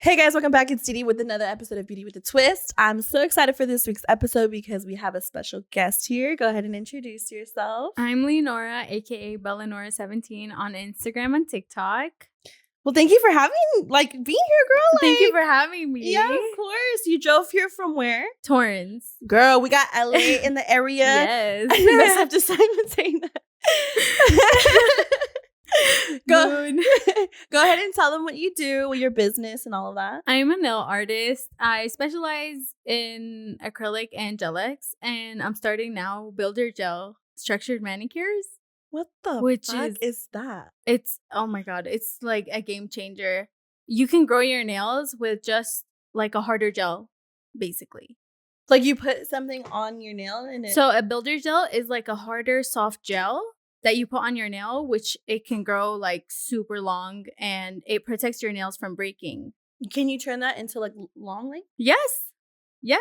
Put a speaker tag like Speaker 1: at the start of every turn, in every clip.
Speaker 1: Hey guys, welcome back. It's Didi with another episode of Beauty with a Twist. I'm so excited for this week's episode because we have a special guest here. Go ahead and introduce yourself.
Speaker 2: I'm Leonora, aka Leonora17 on Instagram and TikTok.
Speaker 1: Well, thank you for being here, girl.
Speaker 2: Thank you for having me.
Speaker 1: Yeah, of course. You drove here from where?
Speaker 2: Torrance.
Speaker 1: Girl, we got LA in the area.
Speaker 2: Yes.
Speaker 1: I mess up just saying that. Go ahead and tell them what you do, your business, and all of that.
Speaker 2: I'm a nail artist. I specialize in acrylic and gel X, and I'm starting now Builder Gel structured manicures.
Speaker 1: What the fuck is that?
Speaker 2: It's, oh my God, it's like a game changer. You can grow your nails with just like a harder gel, basically.
Speaker 1: Like you put something on your nail and it...
Speaker 2: So a Builder Gel is like a harder, soft gel that you put on your nail, which it can grow like super long and it protects your nails from breaking.
Speaker 1: Can you turn that into like long length?
Speaker 2: Yes.
Speaker 1: Yeah?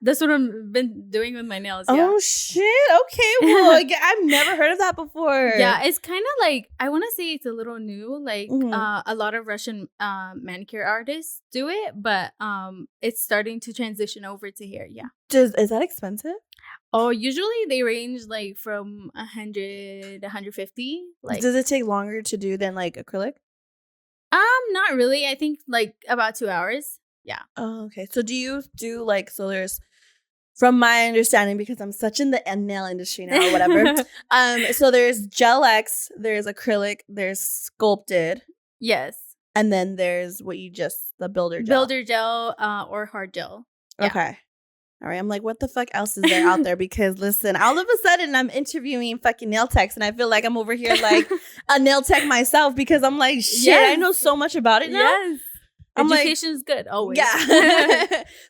Speaker 2: That's what I've been doing with my nails.
Speaker 1: Oh,
Speaker 2: yeah.
Speaker 1: shit. Okay. Well, I've never heard of that before.
Speaker 2: Yeah, it's kind of like, I want to say it's a little new. Like a lot of Russian manicure artists do it, but it's starting to transition over to here. Yeah.
Speaker 1: Is that expensive?
Speaker 2: Oh, usually they range like from 100, 150. Like,
Speaker 1: does it take longer to do than like acrylic?
Speaker 2: Not really. I think like about 2 hours. Yeah.
Speaker 1: Oh, okay. So do you do like, so there's, from my understanding, because I'm such in the nail industry now or whatever. So there's gel X, there's acrylic, there's sculpted.
Speaker 2: Yes.
Speaker 1: And then there's the Builder Gel.
Speaker 2: Builder Gel or hard gel. Yeah.
Speaker 1: Okay. All right. I'm like, what the fuck else is there out there? Because listen, all of a sudden I'm interviewing fucking nail techs and I feel like I'm over here like a nail tech myself because I'm like, shit, yes. I know so much about it now.
Speaker 2: Yes. Education's good, always.
Speaker 1: Yeah.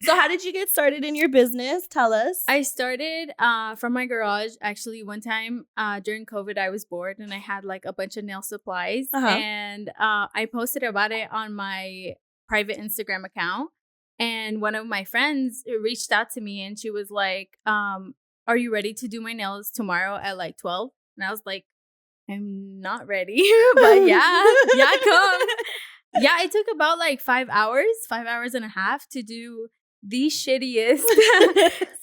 Speaker 1: So how did you get started in your business? Tell us.
Speaker 2: I started from my garage. Actually, one time during COVID, I was bored and I had like a bunch of nail supplies. And I posted about it on my private Instagram account. And one of my friends reached out to me and she was like, are you ready to do my nails tomorrow at like 12? And I was like, I'm not ready. But yeah, come. Yeah, it took about like 5 hours and a half to do the shittiest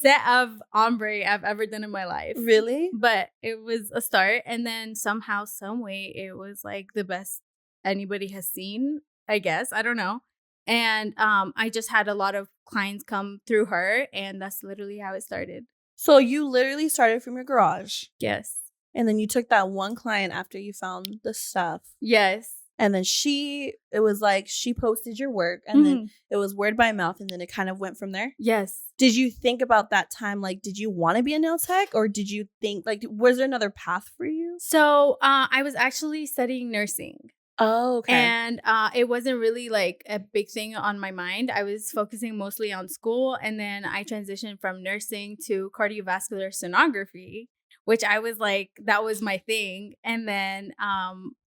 Speaker 2: set of ombre I've ever done in my life.
Speaker 1: Really?
Speaker 2: But it was a start. And then somehow, some way, it was like the best anybody has seen, I guess. I don't know. And I just had a lot of clients come through her. And that's literally how it started. So
Speaker 1: you literally started from your garage?
Speaker 2: Yes.
Speaker 1: And then you took that one client after you found the stuff?
Speaker 2: Yes.
Speaker 1: And then she posted your work and then it was word by mouth and then it kind of went from there?
Speaker 2: Yes.
Speaker 1: Did you think about that time? Like, did you want to be a nail tech or did you think, like, was there another path for you?
Speaker 2: So I was actually studying nursing.
Speaker 1: Oh, okay.
Speaker 2: And it wasn't really like a big thing on my mind. I was focusing mostly on school. And then I transitioned from nursing to cardiovascular sonography, which I was like, that was my thing. And then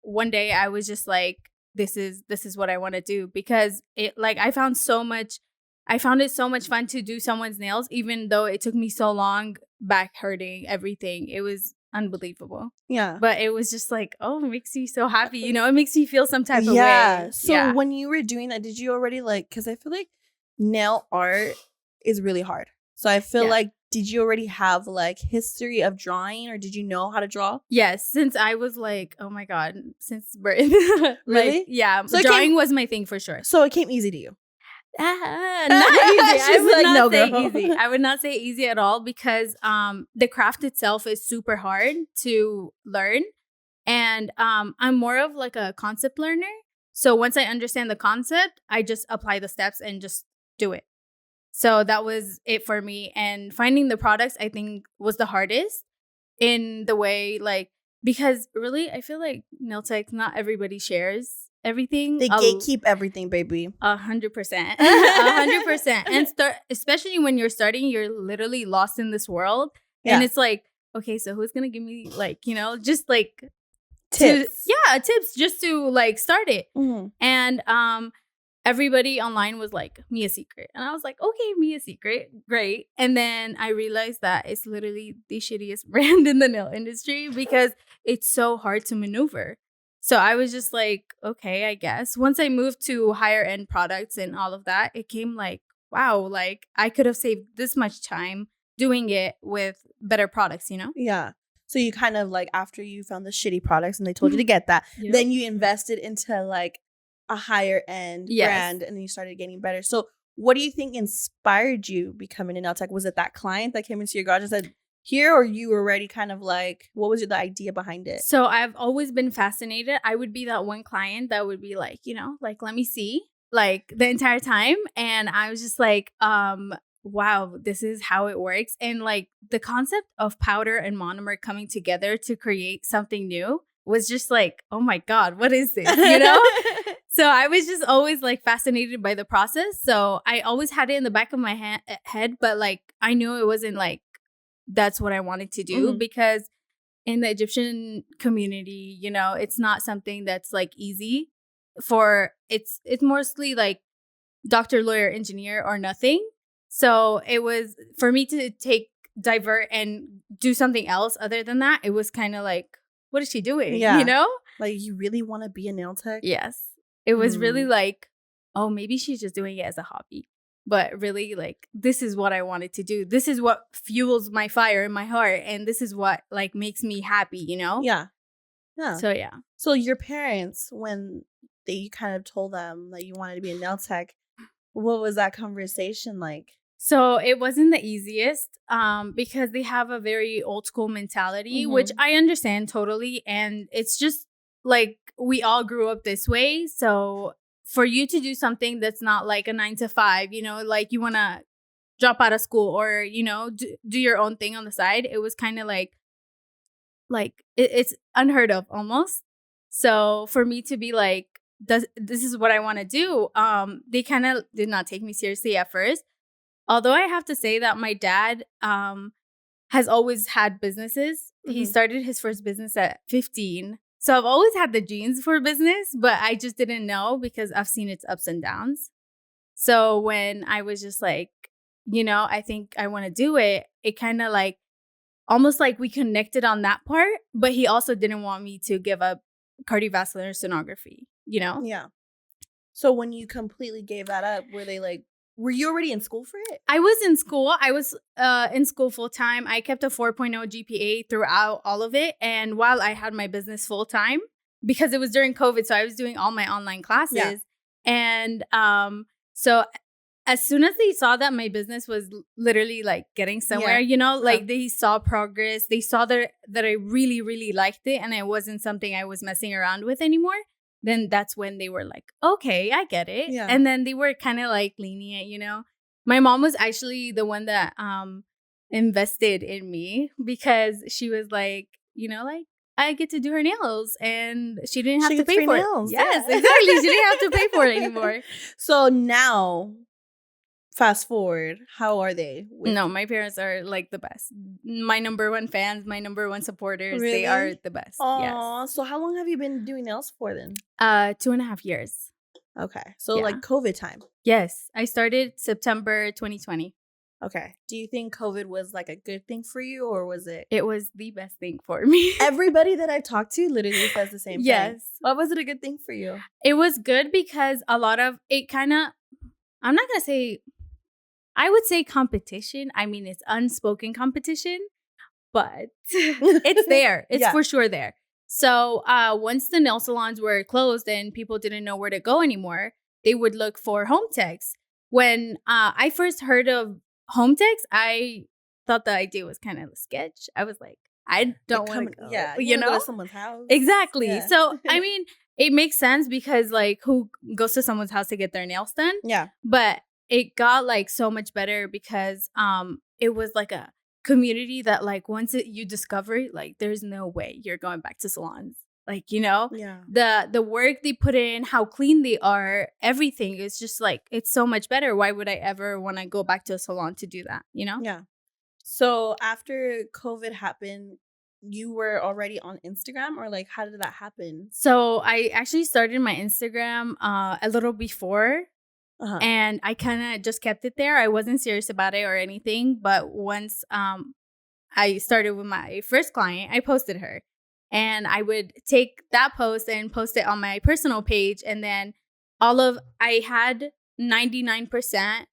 Speaker 2: one day I was just like, this is what I want to do because it like I found it so much fun to do someone's nails, even though it took me so long, back hurting, everything. It was unbelievable.
Speaker 1: Yeah.
Speaker 2: But it was just like, oh, it makes me so happy. You know, it makes me feel some type of way.
Speaker 1: So when you were doing that, did you already like, because I feel like nail art is really hard. So I feel like, did you already have like history of drawing or did you know how to draw?
Speaker 2: Yes, since I was like, oh my God, since birth.
Speaker 1: Really?
Speaker 2: Like, yeah, so drawing was my thing for sure.
Speaker 1: So it came easy to you?
Speaker 2: Not easy. I would not say easy at all because the craft itself is super hard to learn. And I'm more of like a concept learner. So once I understand the concept, I just apply the steps and just do it. So that was it for me. And finding the products, I think, was the hardest in the way, like, because really, I feel like nail tech, not everybody shares everything.
Speaker 1: They gatekeep everything, baby.
Speaker 2: 100%. 100%. And especially when you're starting, you're literally lost in this world. Yeah. And it's like, okay, so who's going to give me, like, you know, just like
Speaker 1: tips.
Speaker 2: Tips just to like start it. Mm-hmm. And everybody online was like, me a secret. And I was like, okay, me a secret. Great. And then I realized that it's literally the shittiest brand in the nail industry because it's so hard to maneuver. So I was just like, okay, I guess. Once I moved to higher end products and all of that, it came like, wow, like I could have saved this much time doing it with better products, you know?
Speaker 1: Yeah. So you kind of like, after you found the shitty products and they told you to get that,
Speaker 2: Yep.
Speaker 1: then you invested into like a higher end
Speaker 2: Yes.
Speaker 1: brand and then you started getting better. So what do you think inspired you becoming a nail tech? Was it that client that came into your garage and said, here, or you were already kind of like, what was the idea behind it?
Speaker 2: So I've always been fascinated. I would be that one client that would be like, you know, like, let me see, like the entire time. And I was just like, wow, this is how it works. And like the concept of powder and monomer coming together to create something new was just like, oh my God, what is this? You know? So I was just always like fascinated by the process. So I always had it in the back of my head, but like I knew it wasn't like that's what I wanted to do because in the Egyptian community, you know, it's not something that's like easy for it's mostly like doctor, lawyer, engineer or nothing. So it was for me to divert and do something else other than that. It was kind of like, what is she doing?
Speaker 1: Yeah.
Speaker 2: You know?
Speaker 1: Like, you really want to be a nail tech?
Speaker 2: Yes. It was really like, oh, maybe she's just doing it as a hobby. But really, like, this is what I wanted to do. This is what fuels my fire in my heart. And this is what, like, makes me happy, you know?
Speaker 1: Yeah. Yeah.
Speaker 2: So, yeah.
Speaker 1: So your parents, when you kind of told them that you wanted to be a nail tech, what was that conversation like?
Speaker 2: So it wasn't the easiest because they have a very old school mentality, which I understand totally. And it's just like we all grew up this way. So for you to do something that's not like a 9 to 5, you know, like you want to drop out of school or, you know, do your own thing on the side. It was kind of like it's unheard of almost. So for me to be like, this is what I want to do. They kind of did not take me seriously at first. Although I have to say that my dad has always had businesses. He started his first business at 15. So I've always had the genes for business, but I just didn't know because I've seen its ups and downs. So when I was just like, you know, I think I want to do it, it kind of like almost like we connected on that part, but he also didn't want me to give up cardiovascular sonography, you know?
Speaker 1: Yeah. So when you completely gave that up, were you already in school for it?
Speaker 2: I was in school. I was in school full time. I kept a 4.0 GPA throughout all of it. And while I had my business full time, because it was during COVID, so I was doing all my online classes. Yeah. And so as soon as they saw that my business was literally like getting somewhere, you know, like they saw progress. They saw that I really, really liked it and it wasn't something I was messing around with anymore. Then that's when they were like, okay, I get it. Yeah. And then they were kind of like lenient, you know. My mom was actually the one that invested in me because she was like, you know, like I get to do her nails and she didn't have to pay for
Speaker 1: nails.
Speaker 2: it. Yes, exactly. She didn't have to pay for it anymore.
Speaker 1: So now, fast forward, how are they?
Speaker 2: No, my parents are like the best. My number one fans, my number one supporters. Really? They are the best.
Speaker 1: Aww. Yes. So how long have you been doing nails for then?
Speaker 2: 2.5 years.
Speaker 1: Okay. So like COVID time.
Speaker 2: Yes. I started September 2020.
Speaker 1: Okay. Do you think COVID was like a good thing for you or was it?
Speaker 2: It was the best thing for me.
Speaker 1: Everybody that I talked to literally says the same thing. Yes. Why was it a good thing for you?
Speaker 2: It was good because a lot of it kind of, I'm not going to say, I would say competition. I mean, it's unspoken competition, but it's there. It's for sure there. So once the nail salons were closed and people didn't know where to go anymore, they would look for home techs. When I first heard of home techs, I thought the idea was kind of a sketch. I was like, I don't want to go.
Speaker 1: Yeah,
Speaker 2: you know,
Speaker 1: go to someone's house.
Speaker 2: Exactly. Yeah. So, I mean, it makes sense because like who goes to someone's house to get their nails done? Yeah. But it got like so much better because it was like a community that like once you discover it, like there's no way you're going back to salons. Like, you know, the work they put in, how clean they are, everything is just like, it's so much better. Why would I ever want to go back to a salon to do that, you know?
Speaker 1: Yeah. So after COVID happened, you were already on Instagram or like, how did that happen?
Speaker 2: So I actually started my Instagram a little before and I kind of just kept it there. I wasn't serious about it or anything. But once I started with my first client, I posted her. And I would take that post and post it on my personal page. And then I had 99%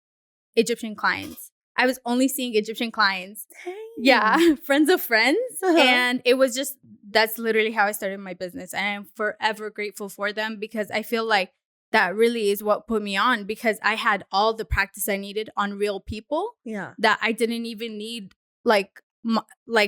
Speaker 2: Egyptian clients. I was only seeing Egyptian clients. Dang. Yeah, friends of friends. And it was just, that's literally how I started my business. And I'm forever grateful for them, because I feel like that really is what put me on, because I had all the practice I needed on real people. Yeah. That I didn't even need like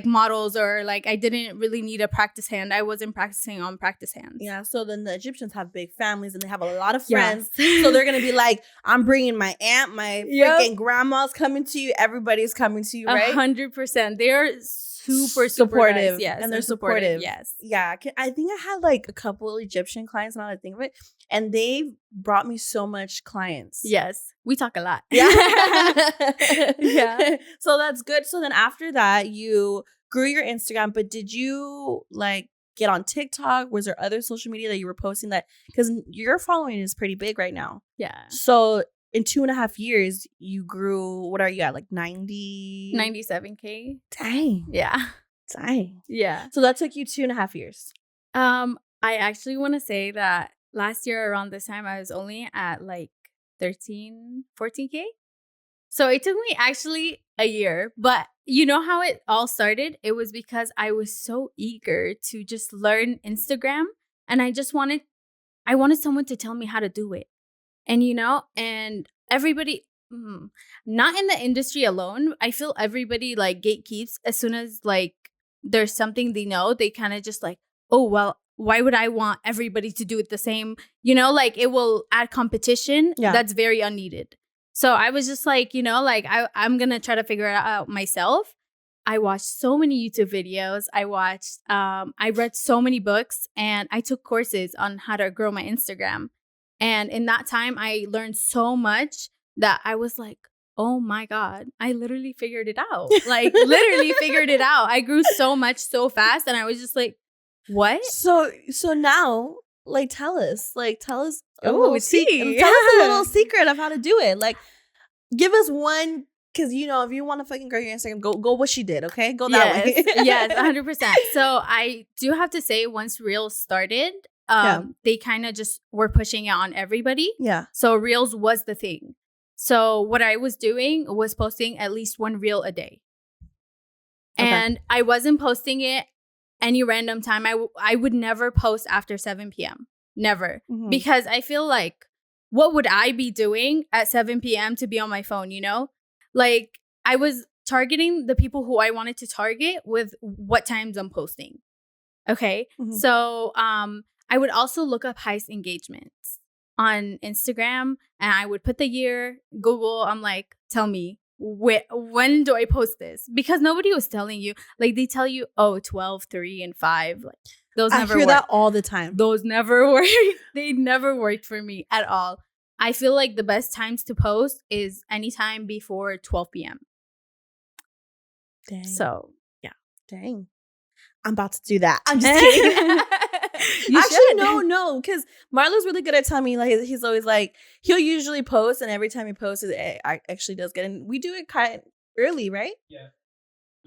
Speaker 2: models, or like I didn't really need a practice hand. I wasn't practicing on practice hands.
Speaker 1: Yeah. So then the Egyptians have big families and they have a lot of friends. So they're going to be like, I'm bringing my aunt, my freaking grandma's coming to you. Everybody's coming to you, right?
Speaker 2: 100%. They're super supportive.
Speaker 1: Nice.
Speaker 2: Yes.
Speaker 1: And they're supportive.
Speaker 2: Yes.
Speaker 1: Yeah. I think I had like a couple Egyptian clients, now that I think of it. And they brought me so much clients.
Speaker 2: Yes. We talk a lot.
Speaker 1: Yeah. Yeah. So that's good. So then after that, you grew your Instagram, but did you like get on TikTok? Was there other social media that you were posting that, because your following is pretty big right now. Yeah. So in 2.5 years, you grew, what are you at, like
Speaker 2: 97K?
Speaker 1: Dang.
Speaker 2: Yeah.
Speaker 1: Dang.
Speaker 2: Yeah.
Speaker 1: So that took you 2.5 years.
Speaker 2: I actually want to say that last year around this time, I was only at like 14K. So it took me actually a year. But you know how it all started? It was because I was so eager to just learn Instagram. And I wanted someone to tell me how to do it. And, and everybody, not in the industry alone, I feel everybody like gatekeeps as soon as like there's something they know, they kind of just like, oh, well, why would I want everybody to do it the same? Like it will add competition. Yeah. That's very unneeded. So I was just like, I'm going to try to figure it out myself. I watched so many YouTube videos. I read so many books, and I took courses on how to grow my Instagram. And in that time, I learned so much that I was like, oh my God, I literally figured it out. Like literally figured it out. I grew so much so fast, and I was just like, what?
Speaker 1: So now, like, tell us a little
Speaker 2: tea.
Speaker 1: Tell us a little secret of how to do it. Like, give us one, because if you want to fucking grow your Instagram, go what she did, okay? Go that way.
Speaker 2: Yes, 100%. So I do have to say, once Reels started, they kind of just were pushing it on everybody. Yeah. So Reels was the thing. So what I was doing was posting at least one Reel a day. Okay. And I wasn't posting it any random time. I would never post after 7 p.m. Never. Mm-hmm. Because I feel like, what would I be doing at 7 p.m. to be on my phone, Like, I was targeting the people who I wanted to target with what times I'm posting. Okay. Mm-hmm. So I would also look up highest engagements on Instagram, and I would put the year, Google. I'm like, tell me, when do I post this? Because nobody was telling you. Like, they tell you, 12, 3, and 5. Like, those never work. I hear that
Speaker 1: all the time.
Speaker 2: Those never work. They never worked for me at all. I feel like the best times to post is anytime before 12 p.m.
Speaker 1: Dang.
Speaker 2: So, yeah.
Speaker 1: Dang. I'm about to do that. I'm just kidding. Actually, no, because Marlo's really good at telling me, like, he's always like, he'll usually post, and every time he posts, it actually does good. And we do it kind of early, right?
Speaker 3: Yeah.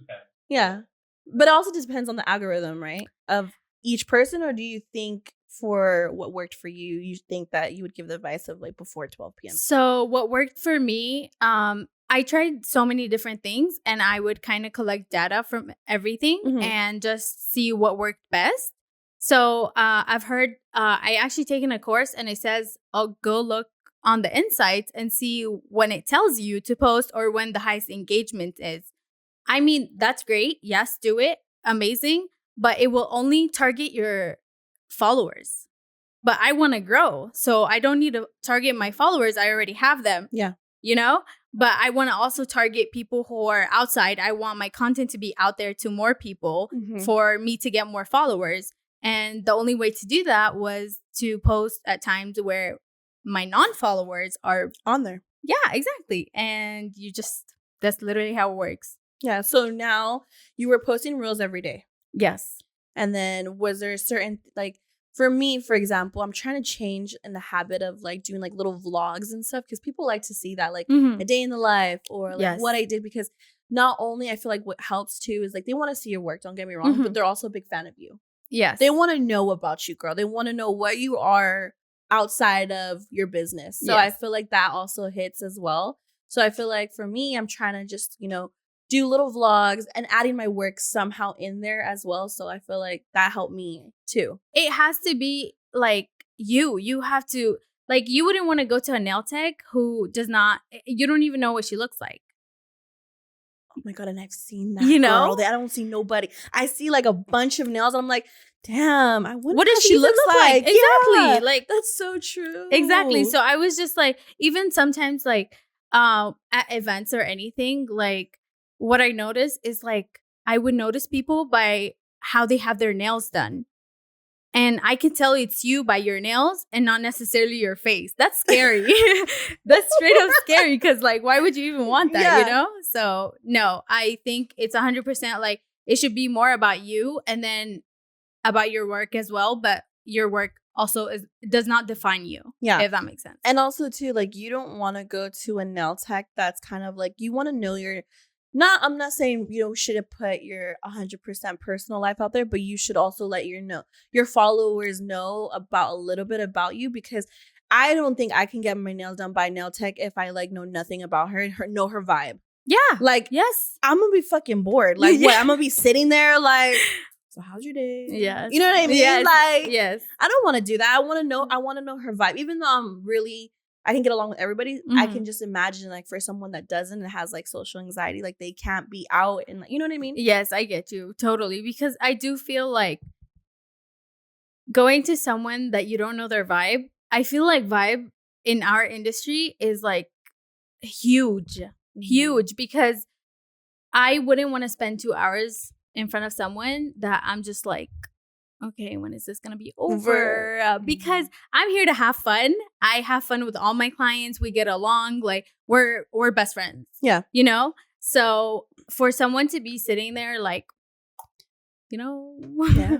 Speaker 3: Okay.
Speaker 1: Yeah. But it also depends on the algorithm, right? Of each person, or do you think for what worked for you, you think that you would give the advice of like before 12 p.m.?
Speaker 2: So what worked for me, I tried so many different things, and I would kind of collect data from everything and just see what worked best. So I've heard, I actually taken a course, and it says, I'll go look on the insights and see when it tells you to post or when the highest engagement is. I mean, that's great. Yes, do it. Amazing. But it will only target your followers. But I want to grow. So I don't need to target my followers. I already have them. Yeah. But I want to also target people who are outside. I want my content to be out there to more people for me to get more followers. And the only way to do that was to post at times where my non-followers are
Speaker 1: on there.
Speaker 2: Yeah, exactly. And that's literally how it works.
Speaker 1: Yeah. So now you were posting Reels every day.
Speaker 2: Yes.
Speaker 1: And then was there a certain, like, for me, for example, I'm trying to change in the habit of like doing like little vlogs and stuff, because people like to see that, like a day in the life or like what I did, because not only I feel like what helps too is like they want to see your work, don't get me wrong, but they're also a big fan of you.
Speaker 2: Yes.
Speaker 1: They want to know about you, girl. They want to know what you are outside of your business. So I feel like that also hits as well. So I feel like for me, I'm trying to just, do little vlogs and adding my work somehow in there as well. So I feel like that helped me too.
Speaker 2: It has to be like you have to, like, you wouldn't want to go to a nail tech who does not, you don't even know what she looks like.
Speaker 1: Oh my God, and I've seen that, girl. I don't see nobody. I see like a bunch of nails and I'm like, damn, I wonder
Speaker 2: what does
Speaker 1: she looks like.
Speaker 2: Exactly.
Speaker 1: Yeah,
Speaker 2: like,
Speaker 1: that's so true.
Speaker 2: Exactly. So I was just like, even sometimes like at events or anything, like what I notice is like I would notice people by how they have their nails done. And I can tell it's you by your nails and not necessarily your face. That's scary. That's straight up scary because, like, why would you even want that, So, no, I think it's 100% like it should be more about you and then about your work as well. But your work also does not define you. Yeah. If that makes sense.
Speaker 1: And also, too, like, you don't want to go to a nail tech that's kind of like, you want to know I'm not saying you shouldn't put your 100% personal life out there, but you should also let your followers know about a little bit about you, because I don't think I can get my nails done by a nail tech if I like know nothing about her and know her vibe.
Speaker 2: Yeah.
Speaker 1: Like, yes, I'm gonna be fucking bored. Like, what? I'm gonna be sitting there like, so how's your day?
Speaker 2: Yes.
Speaker 1: You know what I mean?
Speaker 2: Yes.
Speaker 1: Like,
Speaker 2: yes.
Speaker 1: I don't want to do that. I want to know her vibe. Even though I can get along with everybody. Mm-hmm. I can just imagine, like, for someone that doesn't and has like social anxiety, like they can't be out and, like, you know what I mean?
Speaker 2: Yes, I get you totally, because I do feel like going to someone that you don't know their vibe. I feel like vibe in our industry is like huge, because I wouldn't want to spend 2 hours in front of someone that I'm just like, okay, when is this going to be over? Because I'm here to have fun. I have fun with all my clients. We get along. Like, we're best friends.
Speaker 1: Yeah.
Speaker 2: So for someone to be sitting there like, yeah.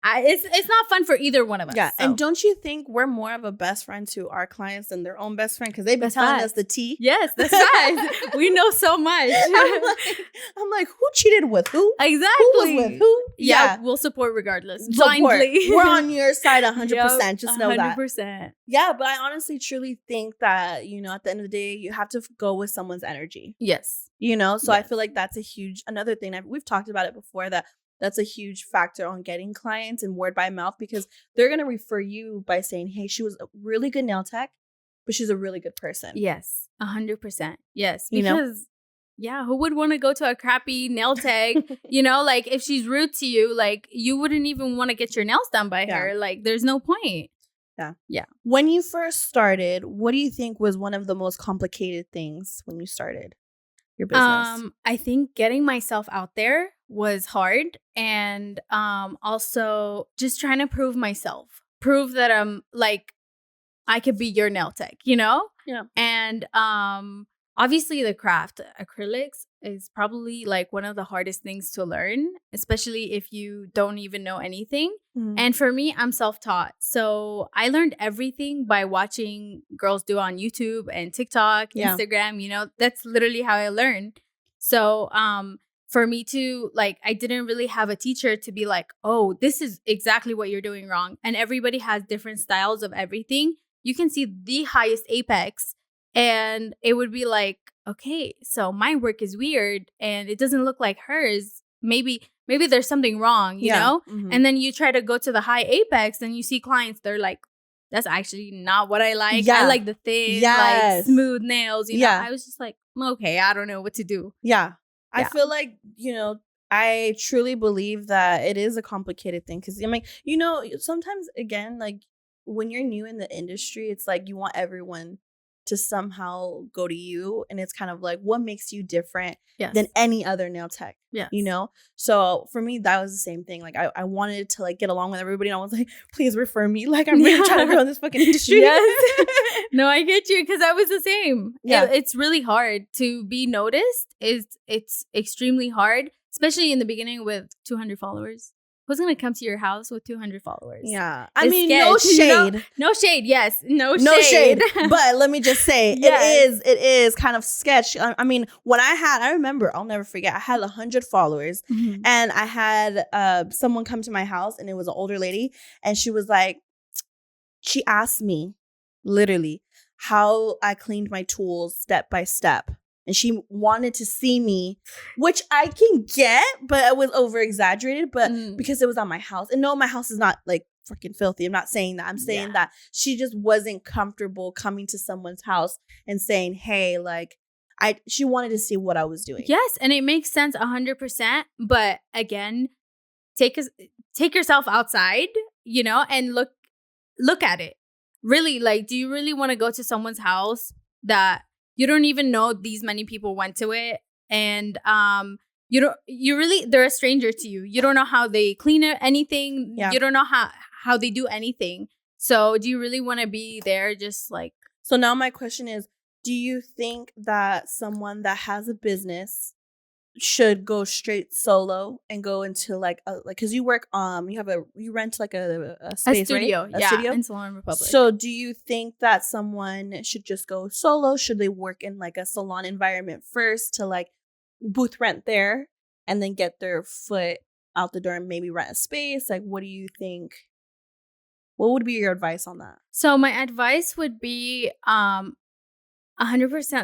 Speaker 2: It's not fun for either one of us.
Speaker 1: Yeah.
Speaker 2: So.
Speaker 1: And don't you think we're more of a best friend to our clients than their own best friend? Because they've been telling us the tea.
Speaker 2: Yes, that's right. We know so much.
Speaker 1: I'm like, who cheated with who?
Speaker 2: Exactly.
Speaker 1: Who was with who?
Speaker 2: Yeah, we'll support regardless. Blindly.
Speaker 1: We're on your side 100%. Just know 100%.
Speaker 2: that. 100%.
Speaker 1: Yeah, but I honestly truly think that, at the end of the day, you have to go with someone's energy.
Speaker 2: Yes.
Speaker 1: So yes. I feel like that's another thing. We've talked about it before, that's a huge factor on getting clients and word by mouth, because they're going to refer you by saying, hey, she was a really good nail tech, but she's a really good person.
Speaker 2: Yes, 100%. Yes, because, who would want to go to a crappy nail tech? Like, if she's rude to you, like, you wouldn't even want to get your nails done by her. Like, there's no point.
Speaker 1: Yeah.
Speaker 2: Yeah.
Speaker 1: When you first started, what do you think was one of the most complicated things when you started your business?
Speaker 2: I think getting myself out there was hard, and also just trying to prove that I'm like, I could be your nail tech, Yeah. And obviously the craft acrylics is probably like one of the hardest things to learn, especially if you don't even know anything. Mm-hmm. And for me, I'm self-taught. So I learned everything by watching girls do on YouTube and TikTok, Instagram, that's literally how I learned. So for me to, like, I didn't really have a teacher to be like, oh, this is exactly what you're doing wrong. And everybody has different styles of everything. You can see the highest apex and it would be like, okay, so my work is weird and it doesn't look like hers. Maybe there's something wrong, you know? Mm-hmm. And then you try to go to the high apex and you see clients, they're like, that's actually not what I like. Yeah. I like the thin, like smooth nails, you know? I was just like, okay, I don't know what to do.
Speaker 1: Yeah. I feel like, I truly believe that it is a complicated thing, because I'm like, sometimes, again, like, when you're new in the industry, it's like you want everyone to somehow go to you, and it's kind of like, what makes you different than any other nail tech? Yeah, So for me, that was the same thing. Like, I wanted to, like, get along with everybody, and I was like, please refer me. Like, I'm really trying to grow in this fucking industry.
Speaker 2: Yes. No, I get you, because I was the same. Yeah, it's really hard to be noticed. It's extremely hard, especially in the beginning with 200 followers. who's gonna come to your house with 200 followers?
Speaker 1: Yeah, I mean, no shade,
Speaker 2: you know? No shade. Yes, no shade.
Speaker 1: But let me just say, it is kind of sketch. I mean, I remember, I'll never forget. I had 100 followers, and I had someone come to my house, and it was an older lady, and she was like, she asked me, literally, how I cleaned my tools step by step. And she wanted to see me, which I can get, but it was over exaggerated. But because it was on my house, and no, my house is not like freaking filthy. I'm not saying that. I'm saying that she just wasn't comfortable coming to someone's house and saying, "Hey, like," she wanted to see what I was doing.
Speaker 2: Yes, and it makes sense 100%. But again, take yourself outside, you know, and look at it. Really, like, do you really want to go to someone's house that you don't even know these many people went to it, and they're a stranger to you. You don't know how they clean anything. Yeah. You don't know how they do anything. So do you really want to be there just like...
Speaker 1: So now my question is, do you think that someone that has a business should go straight solo and go into like because you work you rent like a space,
Speaker 2: a studio,
Speaker 1: right?
Speaker 2: Studio in Salon Republic.
Speaker 1: So do you think that someone should just go solo? Should they work in like a salon environment first to like booth rent there and then get their foot out the door and maybe rent a space? Like, what do you think? What would be your advice on that?
Speaker 2: So my advice would be 100%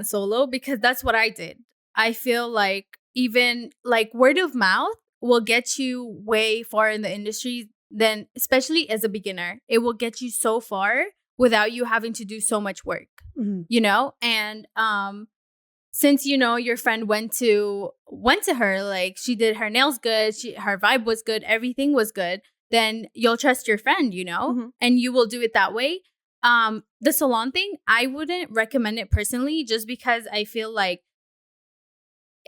Speaker 2: solo, because that's what I did. I feel like even like word of mouth will get you way far in the industry, then especially as a beginner. It will get you so far without you having to do so much work, you know? And since, you know, your friend went to her, like she did her nails good, her vibe was good, everything was good, then you'll trust your friend, you know, and you will do it that way. The salon thing, I wouldn't recommend it personally, just because I feel like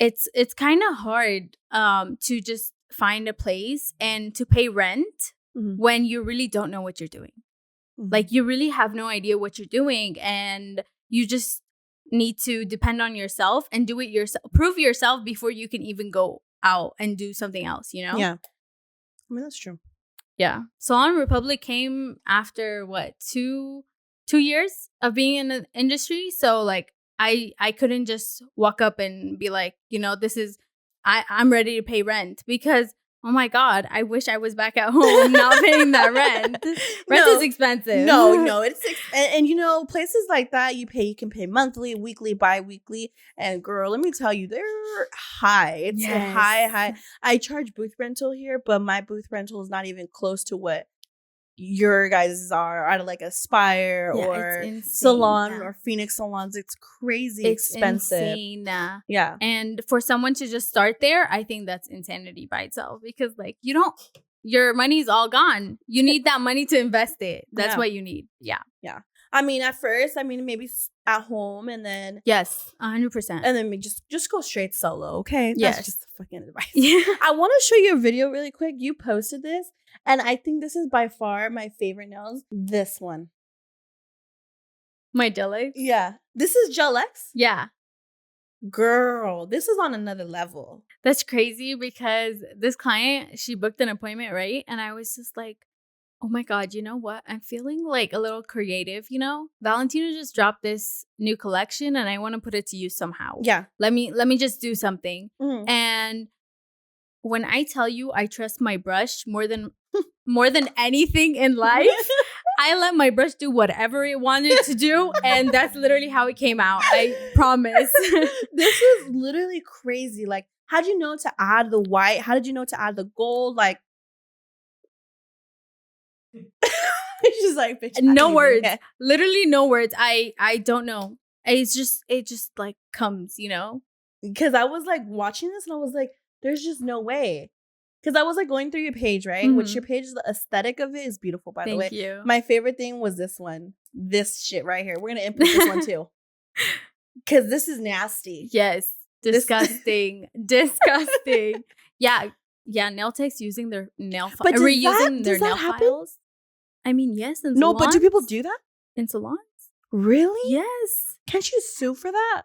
Speaker 2: it's kind of hard to just find a place and to pay rent when you really don't know what you're doing. Like, you really have no idea what you're doing, and you just need to depend on yourself and do it yourself. Prove yourself before you can even go out and do something else, you know?
Speaker 1: Yeah. I mean, that's true.
Speaker 2: Yeah. Salon Republic came after what, 2 years of being in the industry. So like I couldn't just walk up and be like, you know, I'm ready to pay rent, because oh my God, I wish I was back at home not paying that rent. Rent is expensive.
Speaker 1: No, it's and you know, places like that you can pay monthly, weekly, bi-weekly, and girl, let me tell you, they're high. It's high. I charge booth rental here, but my booth rental is not even close to what your guys are out of like Aspire or Salon or Phoenix Salons. It's crazy expensive.
Speaker 2: Insane.
Speaker 1: Yeah.
Speaker 2: And for someone to just start there, I think that's insanity by itself, because like your money's all gone. You need that money to invest it. That's what you need. Yeah.
Speaker 1: Yeah. I mean, at first, maybe at home, and then...
Speaker 2: Yes, 100%.
Speaker 1: And then we just go straight solo, okay?
Speaker 2: Yes.
Speaker 1: That's just the fucking advice. Yeah. I want to show you a video really quick. You posted this, and I think this is by far my favorite nails. This one.
Speaker 2: My Gel X?
Speaker 1: Yeah. This is Gel X?
Speaker 2: Yeah.
Speaker 1: Girl, this is on another level.
Speaker 2: That's crazy, because this client, she booked an appointment, right? And I was just like, oh my God, you know what? I'm feeling like a little creative, you know? Valentino just dropped this new collection and I want to put it to use somehow.
Speaker 1: Yeah.
Speaker 2: Let me just do something. And when I tell you I trust my brush more than anything in life, I let my brush do whatever it wanted to do, and that's literally how it came out. I promise.
Speaker 1: This is literally crazy. Like, how did you know to add the white? How did you know to add the gold? Like, it's just like, bitch,
Speaker 2: no words. Literally no words. I don't know. It just like comes, you know?
Speaker 1: Because I was like watching this and I was like, there's just no way. Because I was like going through your page, right? Which your page, the aesthetic of it is beautiful, by the way.
Speaker 2: Thank you.
Speaker 1: My favorite thing was this one. This shit right here. We're going to input this one too. Because this is nasty.
Speaker 2: Yes. Disgusting. Disgusting. Yeah. Yeah. Nail techs using their nail files. Reusing their nail files. I mean, yes. In
Speaker 1: no,
Speaker 2: salons.
Speaker 1: but do people do that?
Speaker 2: In salons?
Speaker 1: Really?
Speaker 2: Yes.
Speaker 1: Can't you sue for that?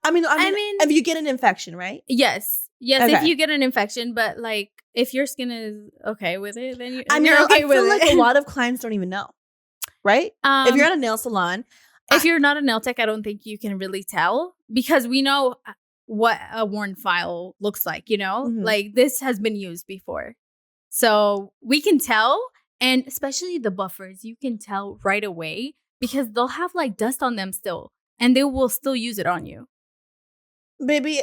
Speaker 1: I mean, if you get an infection, right?
Speaker 2: Yes. Yes, if you get an infection, but like if your skin is okay with it, then you're
Speaker 1: I
Speaker 2: okay
Speaker 1: feel
Speaker 2: with
Speaker 1: like
Speaker 2: it.
Speaker 1: a lot of clients don't even know, right? If you're at a nail salon,
Speaker 2: if you're not a nail tech, I don't think you can really tell because we know what a worn file looks like. Like this has been used before, so we can tell, and especially the buffers, you can tell right away because they'll have like dust on them still, and they will still use it on you.
Speaker 1: Baby,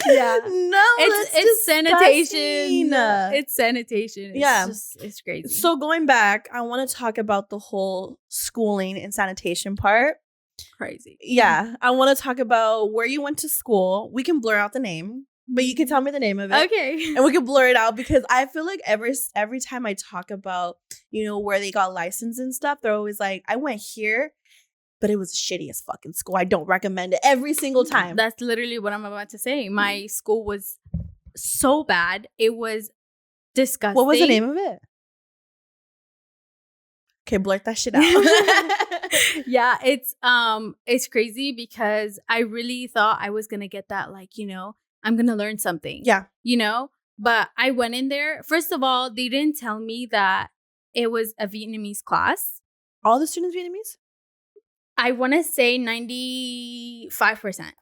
Speaker 2: yeah,
Speaker 1: no,
Speaker 2: it's sanitation. It's sanitation. It's crazy.
Speaker 1: So going back, I want to talk about the whole schooling and sanitation part.
Speaker 2: Crazy.
Speaker 1: Yeah, I want to talk about where you went to school. We can blur out the name, but you can tell me the name of it.
Speaker 2: Okay.
Speaker 1: And we can blur it out because I feel like every time I talk about, where they got licensed and stuff, they're always like, I went here, but it was the shittiest fucking school. I don't recommend it every single time.
Speaker 2: That's literally what I'm about to say. My school was so bad. It was disgusting.
Speaker 1: What was the name of it? Okay, blurt that shit out.
Speaker 2: Yeah, it's crazy because I really thought I was gonna get that, like, I'm gonna learn something.
Speaker 1: Yeah.
Speaker 2: But I went in there. First of all, they didn't tell me that it was a Vietnamese class.
Speaker 1: All the students Vietnamese?
Speaker 2: I want to say 95%.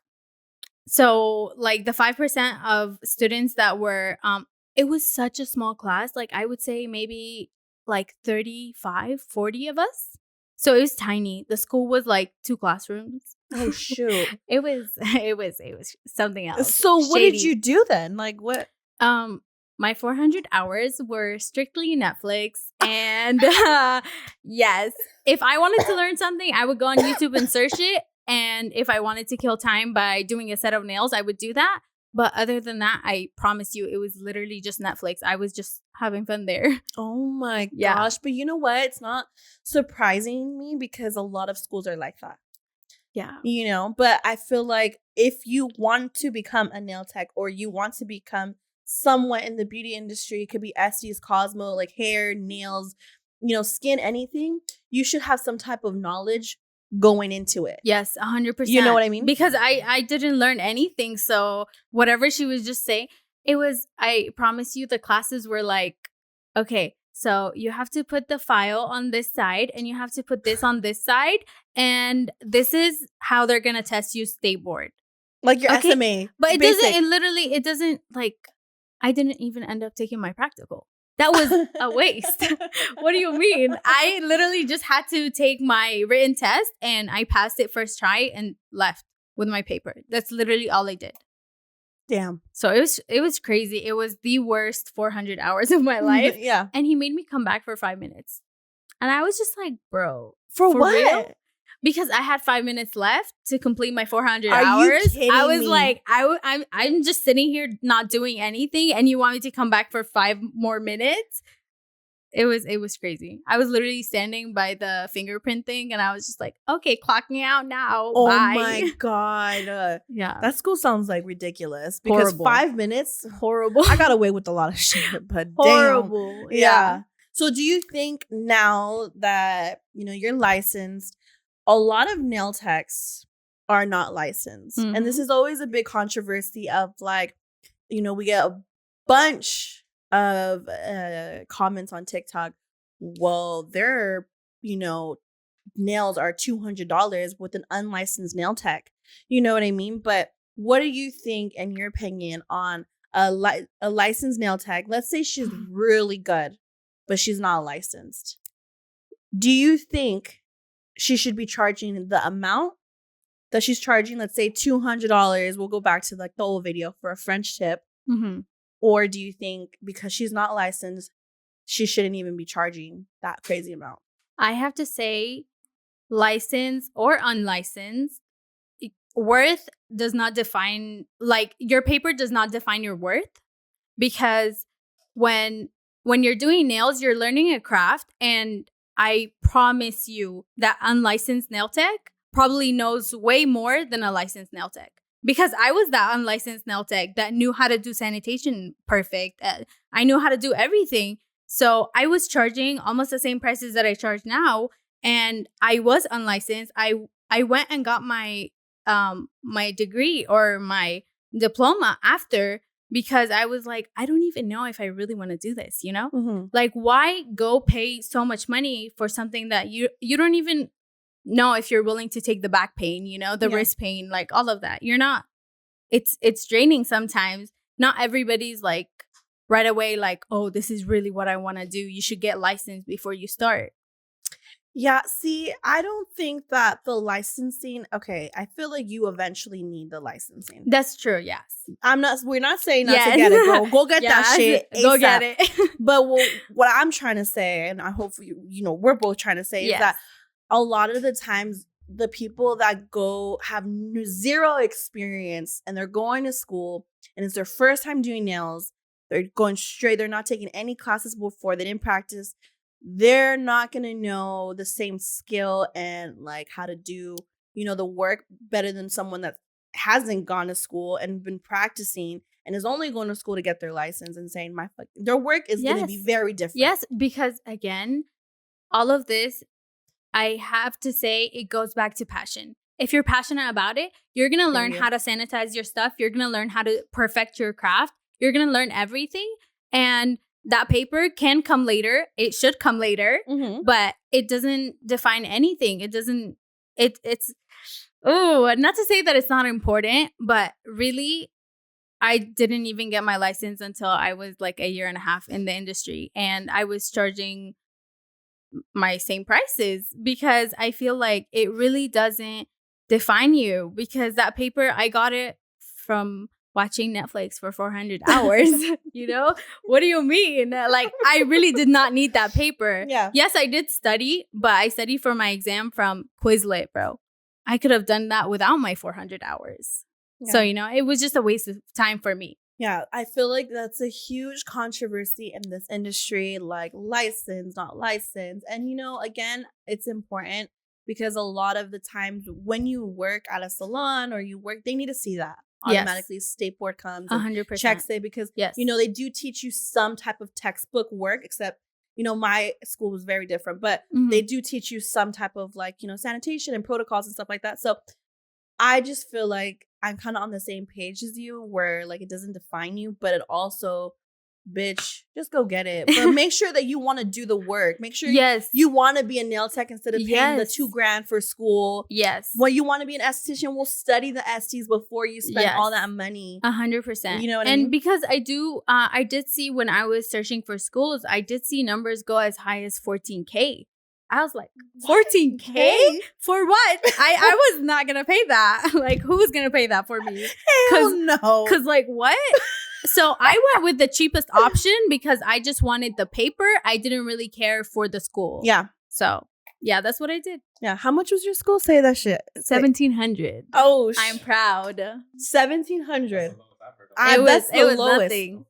Speaker 2: So like the 5% of students that were, it was such a small class. Like I would say maybe like 35, 40 of us. So it was tiny. The school was like 2 classrooms.
Speaker 1: Oh shoot.
Speaker 2: It was something else.
Speaker 1: So what did you do then? Like what?
Speaker 2: My 400 hours were strictly Netflix. And yes, if I wanted to learn something, I would go on YouTube and search it. And if I wanted to kill time by doing a set of nails, I would do that. But other than that, I promise you, it was literally just Netflix. I was just having fun there.
Speaker 1: Oh my gosh. But you know what? It's not surprising me because a lot of schools are like that.
Speaker 2: Yeah.
Speaker 1: But I feel like if you want to become a nail tech or you want to become somewhat in the beauty industry, it could be Estes, Cosmo, like hair, nails, skin, anything, you should have some type of knowledge going into it.
Speaker 2: Yes, 100%.
Speaker 1: You know what I mean?
Speaker 2: Because I didn't learn anything. So whatever she was just saying, I promise you the classes were like, okay, so you have to put the file on this side and you have to put this on this side. And this is how they're going to test you stay board.
Speaker 1: Like your SMA.
Speaker 2: But it doesn't like, I didn't even end up taking my practical. That was a waste. What do you mean? I literally just had to take my written test and I passed it first try and left with my paper. That's literally all I did.
Speaker 1: Damn.
Speaker 2: So it was crazy. It was the worst 400 hours of my life.
Speaker 1: Yeah.
Speaker 2: And he made me come back for 5 minutes. And I was just like, bro.
Speaker 1: For what?
Speaker 2: Real? Because I had 5 minutes left to complete my 400
Speaker 1: hours.
Speaker 2: Are you
Speaker 1: kidding
Speaker 2: I was
Speaker 1: me?
Speaker 2: like, I'm just sitting here not doing anything, and you want me to come back for 5 more minutes? It was crazy. I was literally standing by the fingerprint thing, and I was just like, okay, clock me out now.
Speaker 1: Oh
Speaker 2: Bye.
Speaker 1: my god.
Speaker 2: Yeah,
Speaker 1: that school sounds like ridiculous because
Speaker 2: horrible.
Speaker 1: 5 minutes,
Speaker 2: horrible.
Speaker 1: I got away with a lot of shit, but
Speaker 2: horrible.
Speaker 1: Damn. Yeah. So do you think now that you're licensed? A lot of nail techs are not licensed. Mm-hmm. And this is always a big controversy of like, we get a bunch of comments on TikTok. Well, their, nails are $200 with an unlicensed nail tech. You know what I mean? But what do you think, in your opinion, on a licensed nail tech? Let's say she's really good, but she's not licensed. Do you think she should be charging the amount that she's charging? Let's say $200. We'll go back to like the old video for a French tip.
Speaker 2: Mm-hmm.
Speaker 1: Or do you think because she's not licensed, she shouldn't even be charging that crazy amount?
Speaker 2: I have to say, licensed or unlicensed, worth does not define, like your paper does not define your worth, because when you're doing nails, you're learning a craft, and I promise you that unlicensed nail tech probably knows way more than a licensed nail tech. Because I was that unlicensed nail tech that knew how to do sanitation perfect. I knew how to do everything. So I was charging almost the same prices that I charge now. And I was unlicensed. I went and got my my degree or my diploma after, because I was like, I don't even know if I really want to do this, you know?
Speaker 1: Mm-hmm.
Speaker 2: Like, why go pay so much money for something that you don't even know if you're willing to take the back pain, you know, the wrist pain, like all of that. You're not. It's draining sometimes. Not everybody's like right away like, oh, this is really what I want to do. You should get licensed before you start.
Speaker 1: Yeah, see, I don't think that the licensing, okay, I feel like you eventually need the licensing.
Speaker 2: That's true, yes.
Speaker 1: We're not saying not to get it, girl. Go get that shit ASAP.
Speaker 2: Go get it.
Speaker 1: But what I'm trying to say, and I hope we're both trying to say, is that a lot of the times the people that go have zero experience and they're going to school and it's their first time doing nails, they're going straight, they're not taking any classes before, they didn't practice. They're not going to know the same skill and like how to do, the work better than someone that hasn't gone to school and been practicing and is only going to school to get their license and saying their work is going to be very different.
Speaker 2: Yes, because again, all of this, I have to say it goes back to passion. If you're passionate about it, you're going to learn how to sanitize your stuff. You're going to learn how to perfect your craft. You're going to learn everything. And that paper can come later. It should come later, but it doesn't define anything. It doesn't, it's, not to say that it's not important, but really, I didn't even get my license until I was like a year and a half in the industry. And I was charging my same prices because I feel like it really doesn't define you, because that paper, I got it from watching Netflix for 400 hours, What do you mean? Like, I really did not need that paper.
Speaker 1: Yeah.
Speaker 2: Yes, I did study, but I studied for my exam from Quizlet, bro. I could have done that without my 400 hours. Yeah. So, it was just a waste of time for me.
Speaker 1: Yeah, I feel like that's a huge controversy in this industry, like license, not license. And, again, it's important because a lot of the times when you work at a salon or they need to see that. Automatically, State Board comes and
Speaker 2: 100%.
Speaker 1: checks it because, they do teach you some type of textbook work, except, my school was very different, but they do teach you some type of like, sanitation and protocols and stuff like that. So I just feel like I'm kind of on the same page as you where like it doesn't define you, but it also, bitch, just go get it. But make sure that you want to do the work. Make sure you want to be a nail tech instead of paying the $2,000 for school.
Speaker 2: Yes.
Speaker 1: When you want to be an esthetician, we'll study the esties before you spend all that money.
Speaker 2: 100%.
Speaker 1: You know what I mean?
Speaker 2: And because I did see when I was searching for schools, I did see numbers go as high as $14,000. I was like, $14,000 for what? I was not gonna pay that. Like, who's gonna pay that for me?
Speaker 1: Hell no.
Speaker 2: Cause like what? So I went with the cheapest option because I just wanted the paper. I didn't really care for the school.
Speaker 1: Yeah.
Speaker 2: So yeah, that's what I did.
Speaker 1: Yeah. How much was your school? Say that shit.
Speaker 2: $1,700.
Speaker 1: Oh,
Speaker 2: I'm proud.
Speaker 1: $1,700.
Speaker 2: That's the lowest. Nothing.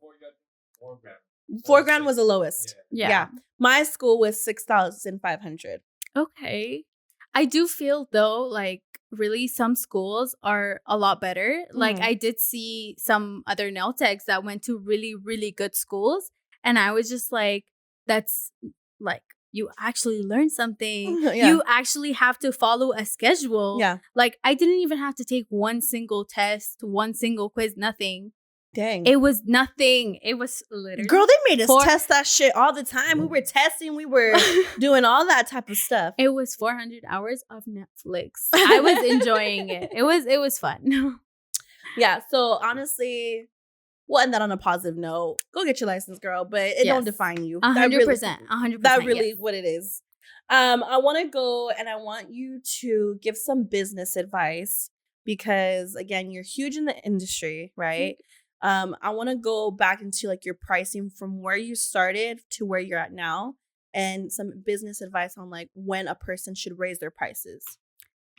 Speaker 1: $4,000 was the lowest.
Speaker 2: Yeah.
Speaker 1: My school was $6,500.
Speaker 2: Okay. I do feel though, like really some schools are a lot better. Like I did see some other nail techs that went to really, really good schools. And I was just like, that's like, you actually learn something. Yeah. You actually have to follow a schedule.
Speaker 1: Yeah.
Speaker 2: Like I didn't even have to take one single test, one single quiz, nothing.
Speaker 1: Dang.
Speaker 2: It was nothing. It was literally.
Speaker 1: Girl, they made us test that shit all the time. We were testing. We were doing all that type of stuff.
Speaker 2: It was 400 hours of Netflix. I was enjoying it. It was fun.
Speaker 1: Yeah. So honestly, we'll end that on a positive note. Go get your license, girl. But it don't define you.
Speaker 2: 100%. 100%.
Speaker 1: That's really what it is. I want to go and I want you to give some business advice because, again, you're huge in the industry, right? I want to go back into like your pricing from where you started to where you're at now and some business advice on like when a person should raise their prices.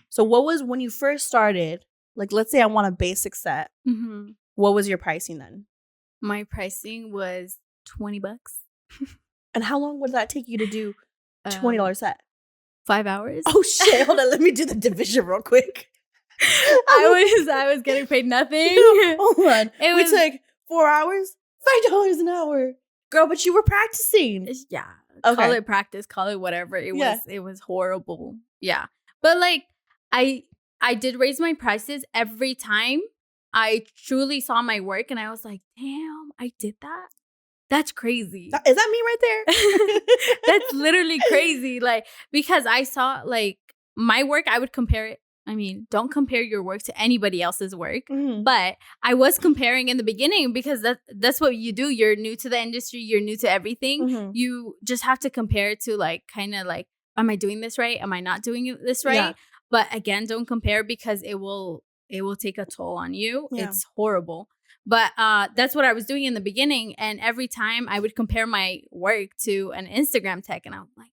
Speaker 1: So what was when you first started, like let's say I want a basic set. What was your pricing then?
Speaker 2: My pricing was $20.
Speaker 1: And how long would that take you to do a $20 set?
Speaker 2: 5 hours.
Speaker 1: Oh shit. Hold on. Let me do the division real quick.
Speaker 2: I was getting paid nothing.
Speaker 1: Hold on. We took 4 hours, $5 an hour. Girl, but you were practicing.
Speaker 2: Yeah.
Speaker 1: Okay.
Speaker 2: Call it practice, call it whatever. It was horrible. Yeah. But like I did raise my prices every time I truly saw my work and I was like, damn, I did that. That's crazy.
Speaker 1: Is that me right there?
Speaker 2: That's literally crazy. Like, because I saw like my work, I would compare it. I mean, don't compare your work to anybody else's work.
Speaker 1: Mm-hmm.
Speaker 2: But I was comparing in the beginning because that's what you do. You're new to the industry. You're new to everything.
Speaker 1: Mm-hmm.
Speaker 2: You just have to compare it to like kind of like, am I doing this right? Am I not doing this right?
Speaker 1: Yeah.
Speaker 2: But again, don't compare because it will take a toll on you.
Speaker 1: Yeah.
Speaker 2: It's horrible. But that's what I was doing in the beginning. And every time I would compare my work to an Instagram tech and I'm like,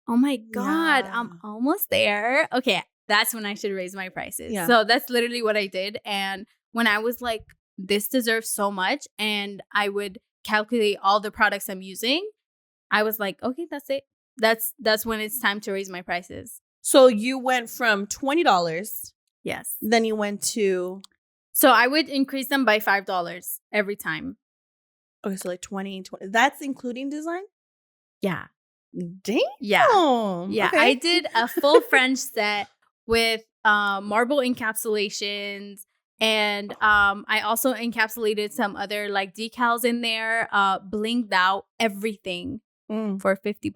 Speaker 2: oh my God,
Speaker 1: Yeah.
Speaker 2: I'm almost there. Okay, that's when I should raise my prices.
Speaker 1: Yeah.
Speaker 2: So that's literally what I did. And when I was like, this deserves so much, and I would calculate all the products I'm using, I was like, okay, that's it. That's when it's time to raise my prices.
Speaker 1: So you went from $20.
Speaker 2: Yes.
Speaker 1: Then you went to...
Speaker 2: So I would increase them by $5 every time.
Speaker 1: Okay, so like 20. That's including design?
Speaker 2: Yeah.
Speaker 1: Damn.
Speaker 2: Yeah. Yeah.
Speaker 1: Okay.
Speaker 2: I did a full French set with marble encapsulations. And I also encapsulated some other like decals in there, blinged out everything for $50.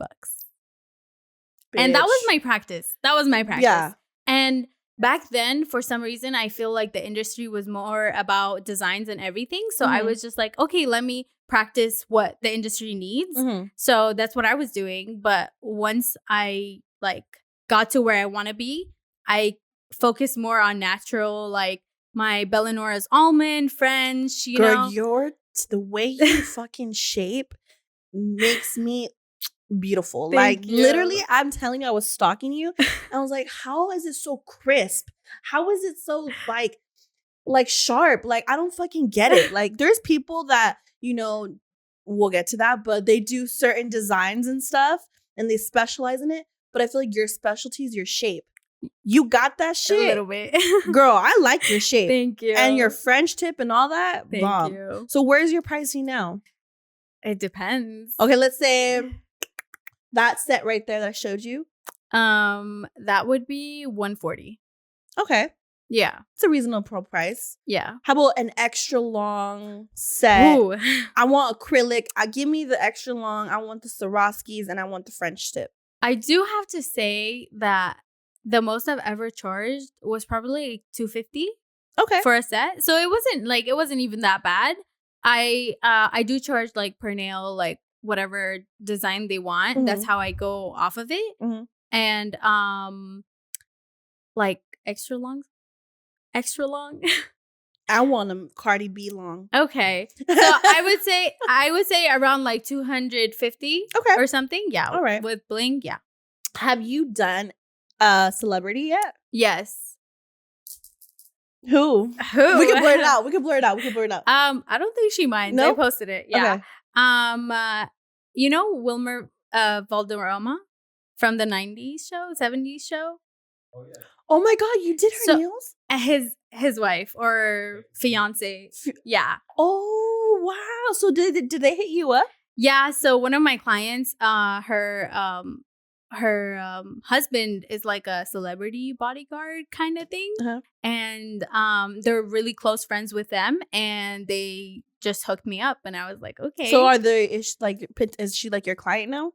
Speaker 2: And that was my practice.
Speaker 1: Yeah.
Speaker 2: And back then, for some reason, I feel like the industry was more about designs and everything. So I was just like, okay, let me practice what the industry needs. So that's what I was doing. But once I like got to where I want to be, I focused more on natural, like my Bella Nora's almond, French, you know.
Speaker 1: The way you fucking shape makes me beautiful.
Speaker 2: Thank you.
Speaker 1: Literally, I'm telling you, I was stalking you. I was like, how is it so crisp? How is it so like sharp? Like, I don't fucking get it. Like, there's people that, you know, we'll get to that, but they do certain designs and stuff and they specialize in it. But I feel like your specialty is your shape. You got that shit.
Speaker 2: A little bit.
Speaker 1: Girl, I like your shape.
Speaker 2: Thank you.
Speaker 1: And your French tip and all that.
Speaker 2: Thank
Speaker 1: bomb.
Speaker 2: you.
Speaker 1: So where's your pricing now?
Speaker 2: It depends.
Speaker 1: Okay, let's say that set right there that I showed you.
Speaker 2: That would be $140.
Speaker 1: Okay.
Speaker 2: Yeah.
Speaker 1: It's a reasonable price.
Speaker 2: Yeah.
Speaker 1: How about an extra long set?
Speaker 2: Ooh.
Speaker 1: I want acrylic. Give me the extra long. I want the Swarovskis and I want the French tip.
Speaker 2: I do have to say that the most I've ever charged was probably $250.
Speaker 1: Okay.
Speaker 2: For a set. So it wasn't even that bad. I do charge like per nail, like whatever design they want. That's how I go off of it. And like extra long.
Speaker 1: I want them Cardi B long.
Speaker 2: Okay. So I would say around like 250 or something. Yeah.
Speaker 1: All right.
Speaker 2: With bling, yeah.
Speaker 1: Have you done a celebrity yet?
Speaker 2: Yes.
Speaker 1: Who? We can blur it out.
Speaker 2: I don't think she minds.
Speaker 1: Nope.
Speaker 2: I posted it. Yeah.
Speaker 1: Okay.
Speaker 2: You know Wilmer Valderrama from the 90s show, 70s show?
Speaker 3: Oh yeah.
Speaker 1: Oh my God, you did her nails?
Speaker 2: His wife or fiance. Yeah.
Speaker 1: Oh wow. So did they hit you up?
Speaker 2: Yeah. So one of my clients, her husband is like a celebrity bodyguard kind of thing. And they're really close friends with them, and they just hooked me up, and I was like, okay.
Speaker 1: So is she like your client now?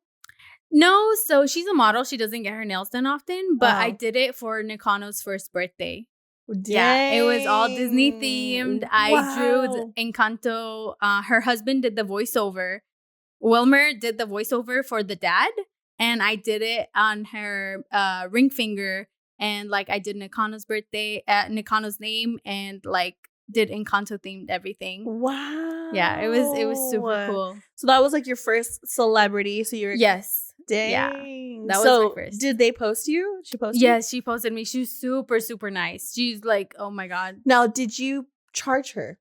Speaker 2: No, so she's a model. She doesn't get her nails done often, but I did it for Nakano's first birthday.
Speaker 1: Dang.
Speaker 2: Yeah, it was all Disney themed. I drew Encanto. Her husband did the voiceover. Wilmer did the voiceover for the dad, and I did it on her ring finger, and like I did Nakano's birthday, Nakano's name, and like did Encanto themed everything.
Speaker 1: Wow.
Speaker 2: Yeah, it was super cool.
Speaker 1: So that was like your first celebrity. So you're
Speaker 2: yes.
Speaker 1: Dang.
Speaker 2: Yeah, that was my first.
Speaker 1: Did they post you? She posted
Speaker 2: you? Yes, she posted me. She's super, super nice. She's like, oh my God.
Speaker 1: Now, did you charge her?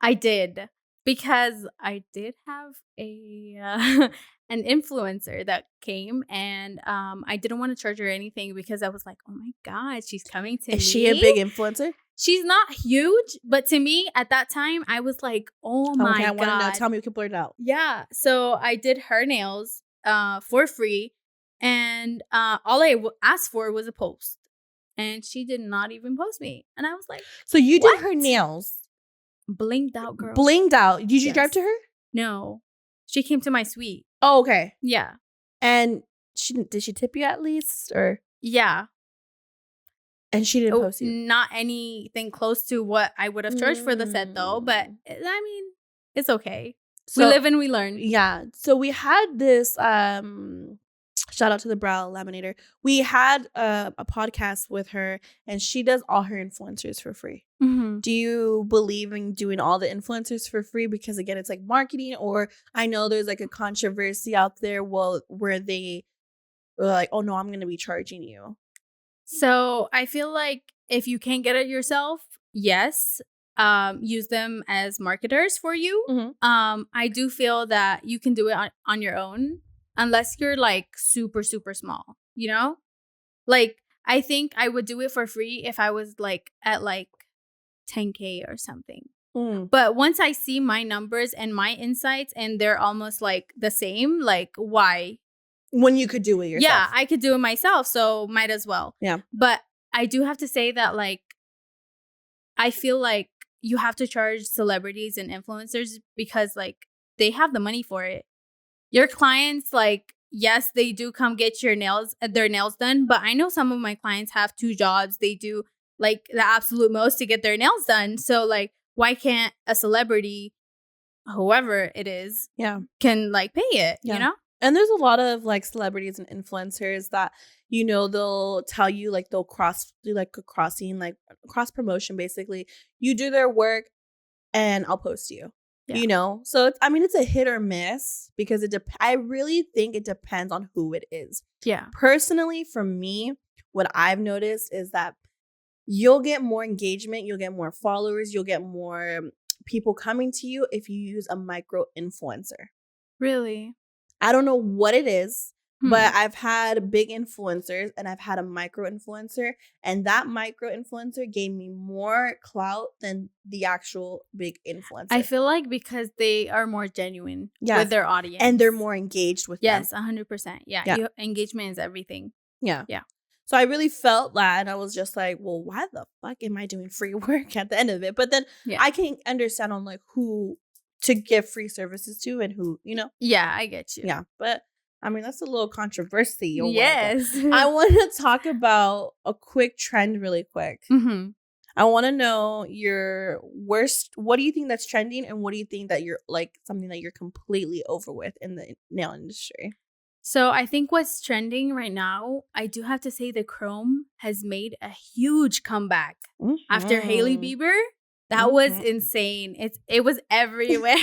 Speaker 2: I did, because I did have an influencer that came, and I didn't want to charge her anything because I was like, oh my God, she's coming to me.
Speaker 1: Is she a big influencer?
Speaker 2: She's not huge, but to me at that time, I was like, oh my God.
Speaker 1: I want to know. Tell me, we can blur it out.
Speaker 2: Yeah. So I did her nails for free, and all I asked for was a post. and she did not even post me. And I was like,
Speaker 1: so you did her nails.
Speaker 2: Blinged out, girl.
Speaker 1: Blinged out. Did you drive to her?
Speaker 2: No. She came to my suite.
Speaker 1: Oh, okay.
Speaker 2: Yeah.
Speaker 1: And did she tip you at least? Or
Speaker 2: yeah.
Speaker 1: And she didn't post you?
Speaker 2: Not anything close to what I would have charged for the set, though. But, I mean, it's okay. So, we live and we learn.
Speaker 1: Yeah. So we had this, shout out to the brow laminator. We had a podcast with her, and she does all her influencers for free.
Speaker 2: Mm-hmm.
Speaker 1: Do you believe in doing all the influencers for free? Because again, it's like marketing, or I know there's like a controversy out there where they were like, oh no, I'm going to be charging you.
Speaker 2: So I feel like if you can't get it yourself, yes, use them as marketers for you.
Speaker 1: Mm-hmm.
Speaker 2: I do feel that you can do it on your own, unless you're like super, super small, you know? Like, I think I would do it for free if I was like at like 10K or something. But once I see my numbers and my insights and they're almost like the same, like why?
Speaker 1: When you could do it yourself.
Speaker 2: Yeah, I could do it myself, so might as well.
Speaker 1: Yeah.
Speaker 2: But I do have to say that, like, I feel like you have to charge celebrities and influencers because, like, they have the money for it. Your clients, like, yes, they do come get their nails done, but I know some of my clients have 2 jobs. They do, like, the absolute most to get their nails done. So, like, why can't a celebrity, whoever it is, can, like, pay it, you know?
Speaker 1: And there's a lot of like celebrities and influencers that, you know, they'll tell you like they'll do like a cross promotion. Basically, you do their work and I'll post you, you know? So it's a hit or miss because I really think it depends on who it is.
Speaker 2: Yeah.
Speaker 1: Personally, for me, what I've noticed is that you'll get more engagement, you'll get more followers, you'll get more people coming to you if you use a micro influencer.
Speaker 2: Really?
Speaker 1: I don't know what it is, but I've had big influencers and I've had a micro influencer, and that micro influencer gave me more clout than the actual big influencer.
Speaker 2: I feel like because they are more genuine with their audience.
Speaker 1: And they're more engaged with them.
Speaker 2: Yes, 100%. Yeah. Engagement is everything.
Speaker 1: Yeah.
Speaker 2: Yeah.
Speaker 1: So I really felt that, and I was just like, well, why the fuck am I doing free work at the end of it? But then I can understand on like who to give free services to and who, you know?
Speaker 2: Yeah, I get you.
Speaker 1: Yeah, but I mean, that's a little controversy.
Speaker 2: Yes.
Speaker 1: I want to talk about a quick trend really quick.
Speaker 2: Mm-hmm.
Speaker 1: I want to know your worst, what do you think that's trending, and what do you think that you're like something that you're completely over with in the nail industry?
Speaker 2: So I think what's trending right now, I do have to say the chrome has made a huge comeback after Hailey Bieber. That was insane. It was everywhere.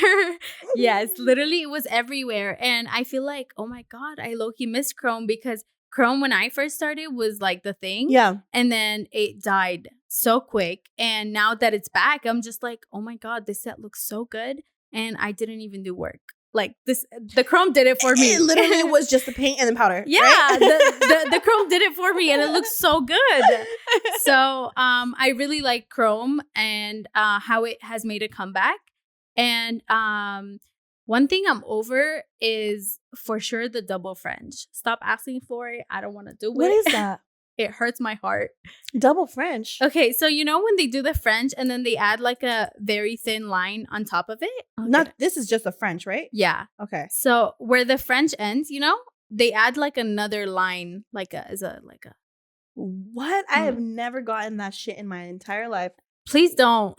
Speaker 2: Yes, literally it was everywhere. And I feel like, oh my God, I low-key miss chrome because chrome when I first started was like the thing.
Speaker 1: Yeah.
Speaker 2: And then it died so quick. And now that it's back, I'm just like, oh my God, this set looks so good. And I didn't even do work. Like the chrome did it for me.
Speaker 1: It literally was just the paint and the powder.
Speaker 2: Yeah,
Speaker 1: right?
Speaker 2: the chrome did it for me, and it looks so good. So I really like chrome and how it has made a comeback. And one thing I'm over is for sure the double French. Stop asking for it. I don't want to do it.
Speaker 1: What is that?
Speaker 2: It hurts my heart.
Speaker 1: Double French.
Speaker 2: Okay, so you know when they do the French and then they add like a very thin line on top of it? Okay.
Speaker 1: This is just a French, right?
Speaker 2: Yeah.
Speaker 1: Okay.
Speaker 2: So where the French ends, you know, they add like another line,
Speaker 1: What? I have never gotten that shit in my entire life.
Speaker 2: Please don't.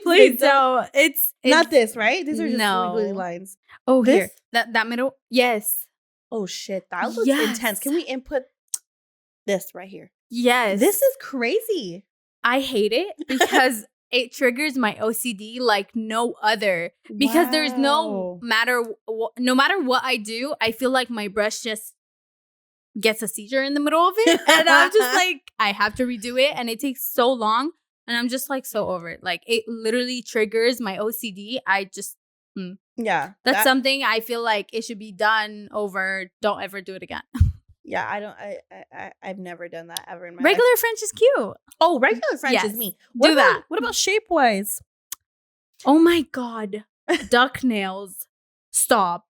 Speaker 2: Please don't. It's
Speaker 1: not this, right? These are just
Speaker 2: no
Speaker 1: wiggly lines.
Speaker 2: Oh, this? Here. That middle? Yes.
Speaker 1: Oh shit. That looks intense. Can we input this right here?
Speaker 2: Yes.
Speaker 1: This is crazy.
Speaker 2: I hate it because it triggers my OCD like no other. Because there's no matter what I do, I feel like my brush just gets a seizure in the middle of it. And I'm just like, I have to redo it. And it takes so long. And I'm just like so over it. Like it literally triggers my OCD. I just,
Speaker 1: yeah.
Speaker 2: That's something I feel like it should be done over. Don't ever do it again.
Speaker 1: Yeah, I've never done that ever in my
Speaker 2: regular
Speaker 1: life.
Speaker 2: French is cute.
Speaker 1: Oh, regular French is me.
Speaker 2: Do that.
Speaker 1: What about shape-wise?
Speaker 2: Oh my God. Duck nails. Stop.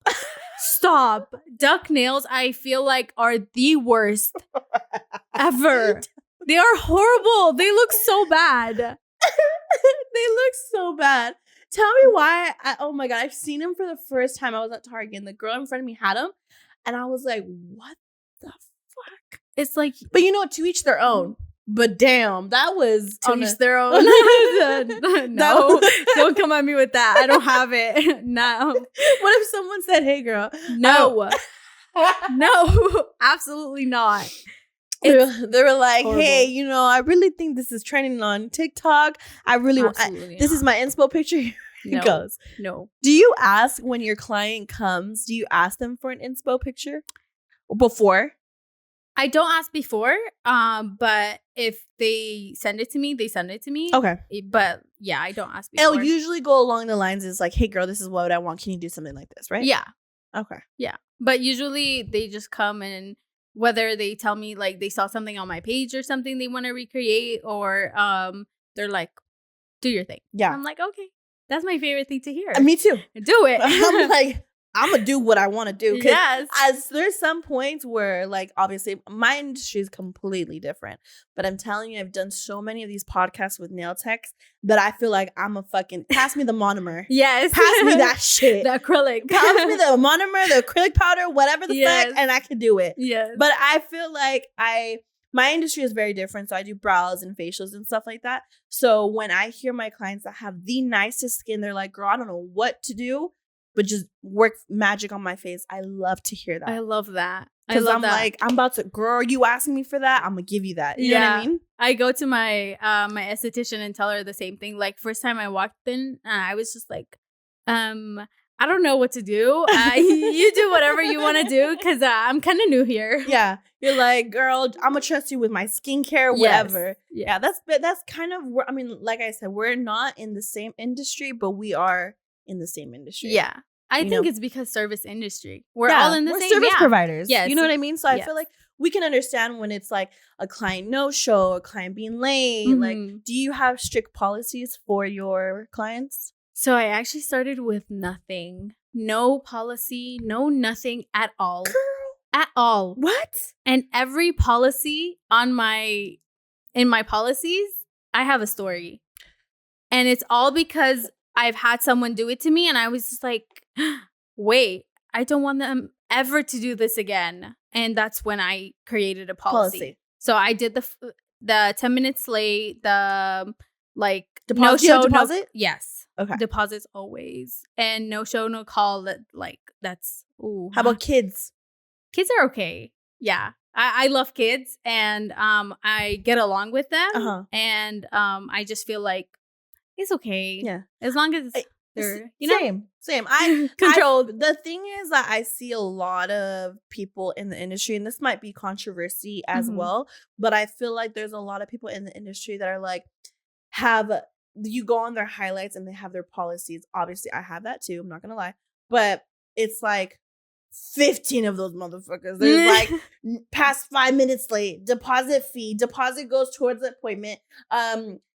Speaker 2: Duck nails, I feel like, are the worst ever. They are horrible. They look so bad.
Speaker 1: They look so bad. Tell me why. Oh my God. I've seen him for the first time. I was at Target and the girl in front of me had him. And I was like, what the fuck?
Speaker 2: It's like,
Speaker 1: but you know, to each their own. But damn, that was
Speaker 2: to each their own. No, don't come at me with that. I don't have it. No.
Speaker 1: What if someone said, hey, girl?
Speaker 2: No. No, absolutely not.
Speaker 1: They were like, horrible. Hey, you know, I really think this is trending on TikTok. I really this is my inspo picture. Here it goes.
Speaker 2: No.
Speaker 1: Do you ask when your client comes, do you ask them for an inspo picture before?
Speaker 2: I don't ask before, but if they send it to me, they send it to me.
Speaker 1: Okay.
Speaker 2: But yeah, I don't ask before.
Speaker 1: It'll usually go along the lines is like, hey, girl, this is what I want. Can you do something like this, right?
Speaker 2: Yeah.
Speaker 1: Okay.
Speaker 2: Yeah. But usually they just come and whether they tell me like they saw something on my page or something they want to recreate or they're like, do your thing.
Speaker 1: Yeah.
Speaker 2: I'm like, okay, that's my favorite thing to hear.
Speaker 1: Me too.
Speaker 2: Do it.
Speaker 1: I'm like, I'm going to do what I want to do.
Speaker 2: Yes.
Speaker 1: As there's some points where like, obviously my industry is completely different, but I'm telling you, I've done so many of these podcasts with nail techs that I feel like I'm a fucking, pass me the monomer.
Speaker 2: Yes.
Speaker 1: Pass me that shit.
Speaker 2: The acrylic.
Speaker 1: Pass me the monomer, the acrylic powder, whatever the fuck, and I can do it.
Speaker 2: Yes.
Speaker 1: But I feel like my industry is very different. So I do brows and facials and stuff like that. So when I hear my clients that have the nicest skin, they're like, girl, I don't know what to do, but just work magic on my face. I love to hear that.
Speaker 2: I love that.
Speaker 1: Because I'm like, I'm about to, girl, you asking me for that? I'm going to give you that. You know what I mean?
Speaker 2: I go to my my esthetician and tell her the same thing. Like, first time I walked in, I was just like, I don't know what to do. You do whatever you want to do because I'm kind of new here.
Speaker 1: Yeah. You're like, girl, I'm going to trust you with my skincare, whatever. Yes. Yeah, that's kind of, I mean, like I said, we're not in the same industry, but we are in the same industry.
Speaker 2: Yeah. I think it's because service industry. We're all in the same.
Speaker 1: We're service providers.
Speaker 2: Yes.
Speaker 1: You know what I mean? So I feel like we can understand when it's like a client no-show, a client being late. Mm-hmm. Like, do you have strict policies for your clients?
Speaker 2: So I actually started with nothing. No policy, no nothing at all.
Speaker 1: Girl.
Speaker 2: At all.
Speaker 1: What?
Speaker 2: And every policy in my policies, I have a story. And it's all because I've had someone do it to me and I was just like, wait, I don't want them ever to do this again. And that's when I created a policy. So I did the 10 minutes late, the like
Speaker 1: deposit,
Speaker 2: no show,
Speaker 1: deposit?
Speaker 2: Yes.
Speaker 1: Okay.
Speaker 2: Deposits always. And no show, no call. That's ooh.
Speaker 1: How about kids?
Speaker 2: Kids are okay. Yeah. I love kids and I get along with them. Uh-huh. And I just feel like it's okay.
Speaker 1: Yeah.
Speaker 2: As long as they're,
Speaker 1: Same. I controlled. The thing is that I see a lot of people in the industry, and this might be controversy as well, but I feel like there's a lot of people in the industry that are like, you go on their highlights and they have their policies. Obviously, I have that too. I'm not going to lie. But it's like 15 of those motherfuckers. There's like past 5 minutes late, deposit fee, deposit goes towards the appointment.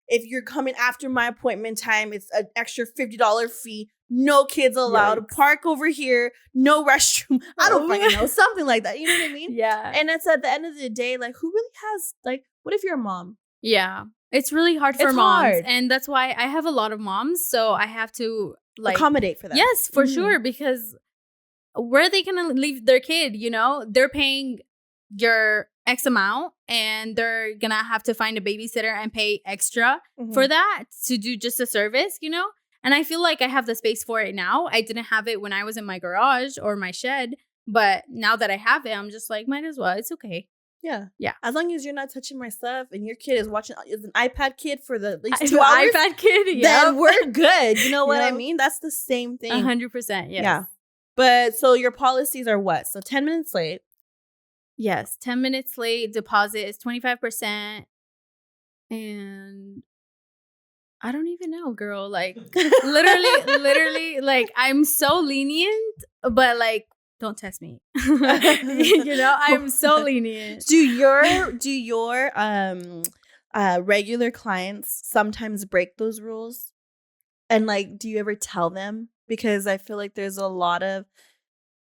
Speaker 1: If you're coming after my appointment time, it's an extra $50 fee. No kids allowed. Yikes. Park over here. No restroom. I don't fucking know. Something like that. You know what I mean?
Speaker 2: Yeah.
Speaker 1: And it's at the end of the day, like, who really has, like, what if you're a mom?
Speaker 2: Yeah. It's really hard for moms. And that's why I have a lot of moms. So I have to, like,
Speaker 1: accommodate for that.
Speaker 2: Yes, for sure. Because where are they going to leave their kid? You know, they're paying your X amount and they're going to have to find a babysitter and pay extra for that to do just a service, you know? And I feel like I have the space for it now. I didn't have it when I was in my garage or my shed. But now that I have it, I'm just like, might as well. It's okay.
Speaker 1: Yeah.
Speaker 2: Yeah.
Speaker 1: As long as you're not touching my stuff and your kid is an iPad kid for at least 2 hours.
Speaker 2: iPad kid,
Speaker 1: then we're good. You know what I mean? That's the same thing.
Speaker 2: 100%. Yes.
Speaker 1: Yeah. But so your policies are what? So 10 minutes late.
Speaker 2: Yes. 10 minutes late. Deposit is 25%. And I don't even know, girl. Like, literally, like, I'm so lenient, but like, don't test me. You know, I'm so lenient.
Speaker 1: Do your regular clients sometimes break those rules? And like, do you ever tell them? Because I feel like there's a lot of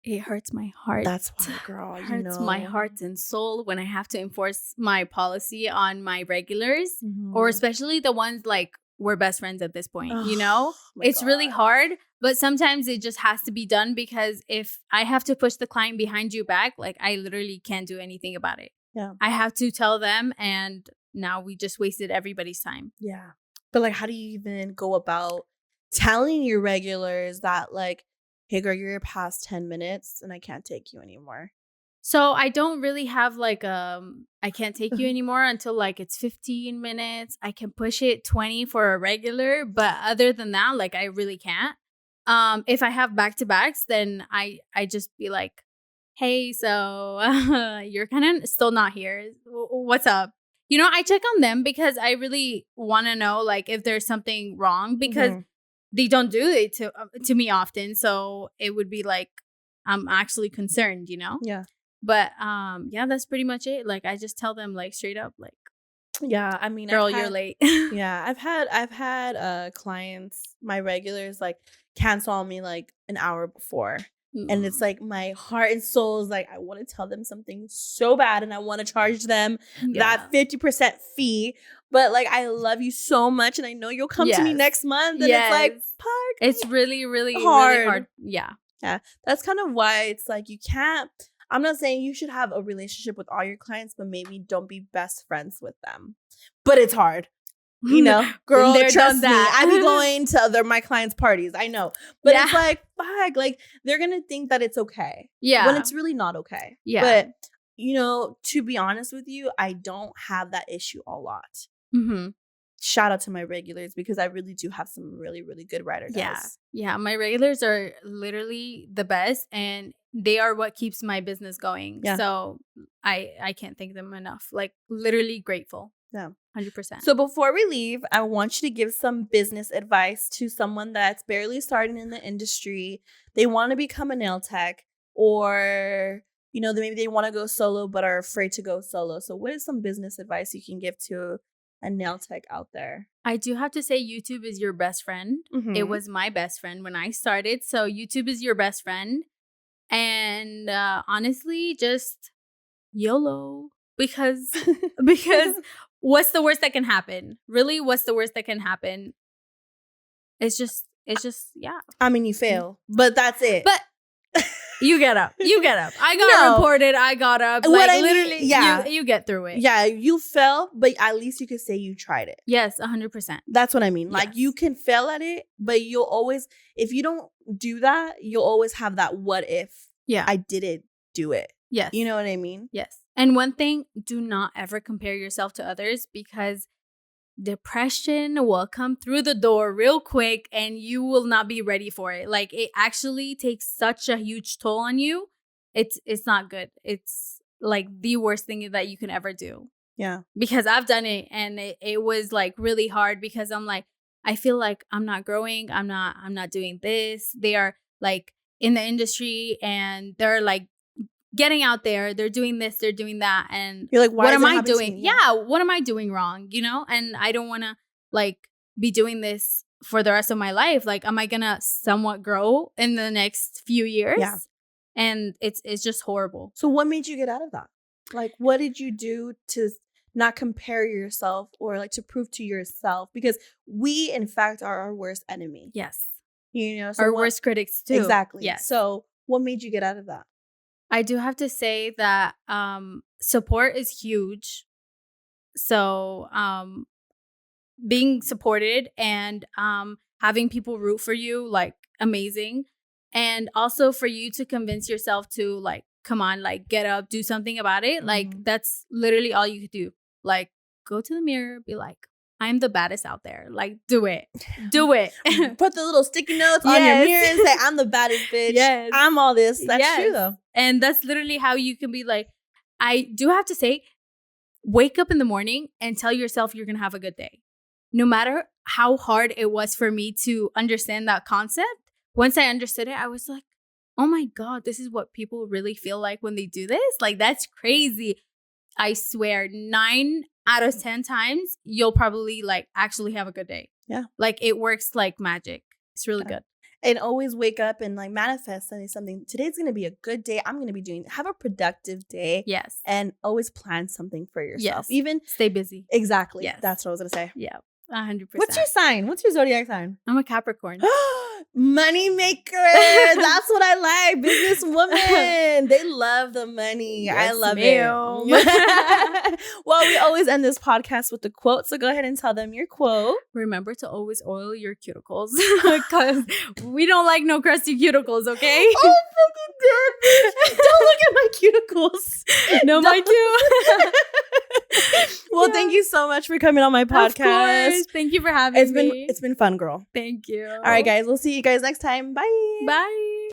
Speaker 2: it hurts my heart.
Speaker 1: That's why, girl,
Speaker 2: it hurts my heart and soul when I have to enforce my policy on my regulars, or especially the ones like we're best friends at this point. It's really hard, but sometimes it just has to be done, because if I have to push the client behind you back, like I literally can't do anything about it.
Speaker 1: Yeah, I
Speaker 2: have to tell them, and now we just wasted everybody's time.
Speaker 1: Yeah, but like, how do you even go about telling your regulars that, like, hey girl, you're past 10 minutes and I can't take you anymore?
Speaker 2: So I don't really have like I can't take you anymore until like it's 15 minutes. I can push it 20 for a regular, but other than that, like I really can't. If I have back-to-backs, then I just be like, hey, so you're kind of still not here. What's up? I check on them because I really want to know like if there's something wrong, because they don't do it to me often. So it would be like I'm actually concerned, Yeah. But yeah, that's pretty much it. Like I just tell them like straight up, like,
Speaker 1: yeah, I mean,
Speaker 2: girl, you're late.
Speaker 1: Yeah, I've had clients, my regulars, like cancel on me like an hour before. And it's like my heart and soul is like, I want to tell them something so bad and I want to charge them that 50% fee. But like, I love you so much and I know you'll come to me next month. And it's like, fuck.
Speaker 2: It's really, really hard. Really hard. Yeah.
Speaker 1: Yeah. That's kind of why it's like, you can't. I'm not saying you should have a relationship with all your clients, but maybe don't be best friends with them. But it's hard. Girl, trust me. I be going to my clients' parties. I know. But it's like, fuck. Like, they're going to think that it's okay.
Speaker 2: Yeah.
Speaker 1: When it's really not okay. Yeah. But, to be honest with you, I don't have that issue a lot. Shout out to my regulars, because I really do have some really, really good ride or dies.
Speaker 2: Yeah. My regulars are literally the best, and they are what keeps my business going. Yeah. So I can't thank them enough. Like, literally grateful. Yeah. 100%.
Speaker 1: So before we leave, I want you to give some business advice to someone that's barely starting in the industry. They want to become a nail tech, or, maybe they want to go solo but are afraid to go solo. So what is some business advice you can give to a nail tech out there?
Speaker 2: I do have to say YouTube is your best friend. It was my best friend when I started. So YouTube is your best friend. And honestly, just YOLO. Because what's the worst that can happen? Really, what's the worst that can happen? It's just, yeah.
Speaker 1: I mean, you fail, but that's it.
Speaker 2: But you get up. I got reported. I got up. Like, literally, you get through it.
Speaker 1: Yeah, you fell, but at least you could say you tried it.
Speaker 2: Yes, 100%.
Speaker 1: That's what I mean. Like, you can fail at it, but you'll always, if you don't do that, you'll always have that what if I didn't do it.
Speaker 2: Yes.
Speaker 1: You know what I mean?
Speaker 2: Yes. And one thing, do not ever compare yourself to others, because depression will come through the door real quick and you will not be ready for it. Like, it actually takes such a huge toll on you. It's not good. It's like the worst thing that you can ever do.
Speaker 1: Yeah.
Speaker 2: Because I've done it, and it was like really hard, because I'm like, I feel like I'm not growing. I'm not doing this. They are like in the industry and they're like getting out there, they're doing this, they're doing that, and
Speaker 1: you're like, what am I
Speaker 2: doing? Yeah, what am I doing wrong? And I don't want to like be doing this for the rest of my life. Like, am I gonna somewhat grow in the next few years?
Speaker 1: Yeah,
Speaker 2: and it's just horrible.
Speaker 1: So what made you get out of that? Like, what did you do to not compare yourself, or like to prove to yourself? Because we, in fact, are our worst enemy.
Speaker 2: Yes,
Speaker 1: so
Speaker 2: our worst critics too.
Speaker 1: Exactly.
Speaker 2: Yes.
Speaker 1: So what made you get out of that?
Speaker 2: I do have to say that support is huge. So being supported and having people root for you, like, amazing. And also for you to convince yourself to, like, come on, like, get up, do something about it. Like, that's literally all you could do. Like, go to the mirror, be like, I'm the baddest out there. Like, do it. Do it.
Speaker 1: Put the little sticky notes on your mirror and say, I'm the baddest bitch. Yes. I'm all this. That's true, though.
Speaker 2: And that's literally how you can be like, I do have to say, wake up in the morning and tell yourself you're going to have a good day. No matter how hard it was for me to understand that concept, once I understood it, I was like, oh my God, this is what people really feel like when they do this? Like, that's crazy. I swear, 9 out of 10 times, you'll probably like actually have a good day.
Speaker 1: Yeah.
Speaker 2: Like, it works like magic. It's really good.
Speaker 1: And always wake up and like manifest something. Today's going to be a good day. I'm going to be have a productive day.
Speaker 2: Yes.
Speaker 1: And always plan something for yourself.
Speaker 2: Yes.
Speaker 1: Even
Speaker 2: stay busy.
Speaker 1: Exactly.
Speaker 2: Yes.
Speaker 1: That's what I was going to say.
Speaker 2: Yeah. 100%.
Speaker 1: What's your sign? What's your zodiac sign?
Speaker 2: I'm a Capricorn.
Speaker 1: Money maker. That's what I like. Businesswoman. They love the money.
Speaker 2: Yes,
Speaker 1: I love
Speaker 2: ma'am.
Speaker 1: it. Well, we always end this podcast with the quote. So go ahead and tell them your quote.
Speaker 2: Remember to always oil your cuticles because we don't like no crusty cuticles, okay?
Speaker 1: Oh, fucking dead. Don't look at my cuticles.
Speaker 2: No, mine too.
Speaker 1: Well, thank you so much for coming on my podcast.
Speaker 2: Of course. Thank you for having me.
Speaker 1: It's been fun, girl.
Speaker 2: Thank you.
Speaker 1: All right, guys. We'll see you guys next time. Bye.
Speaker 2: Bye.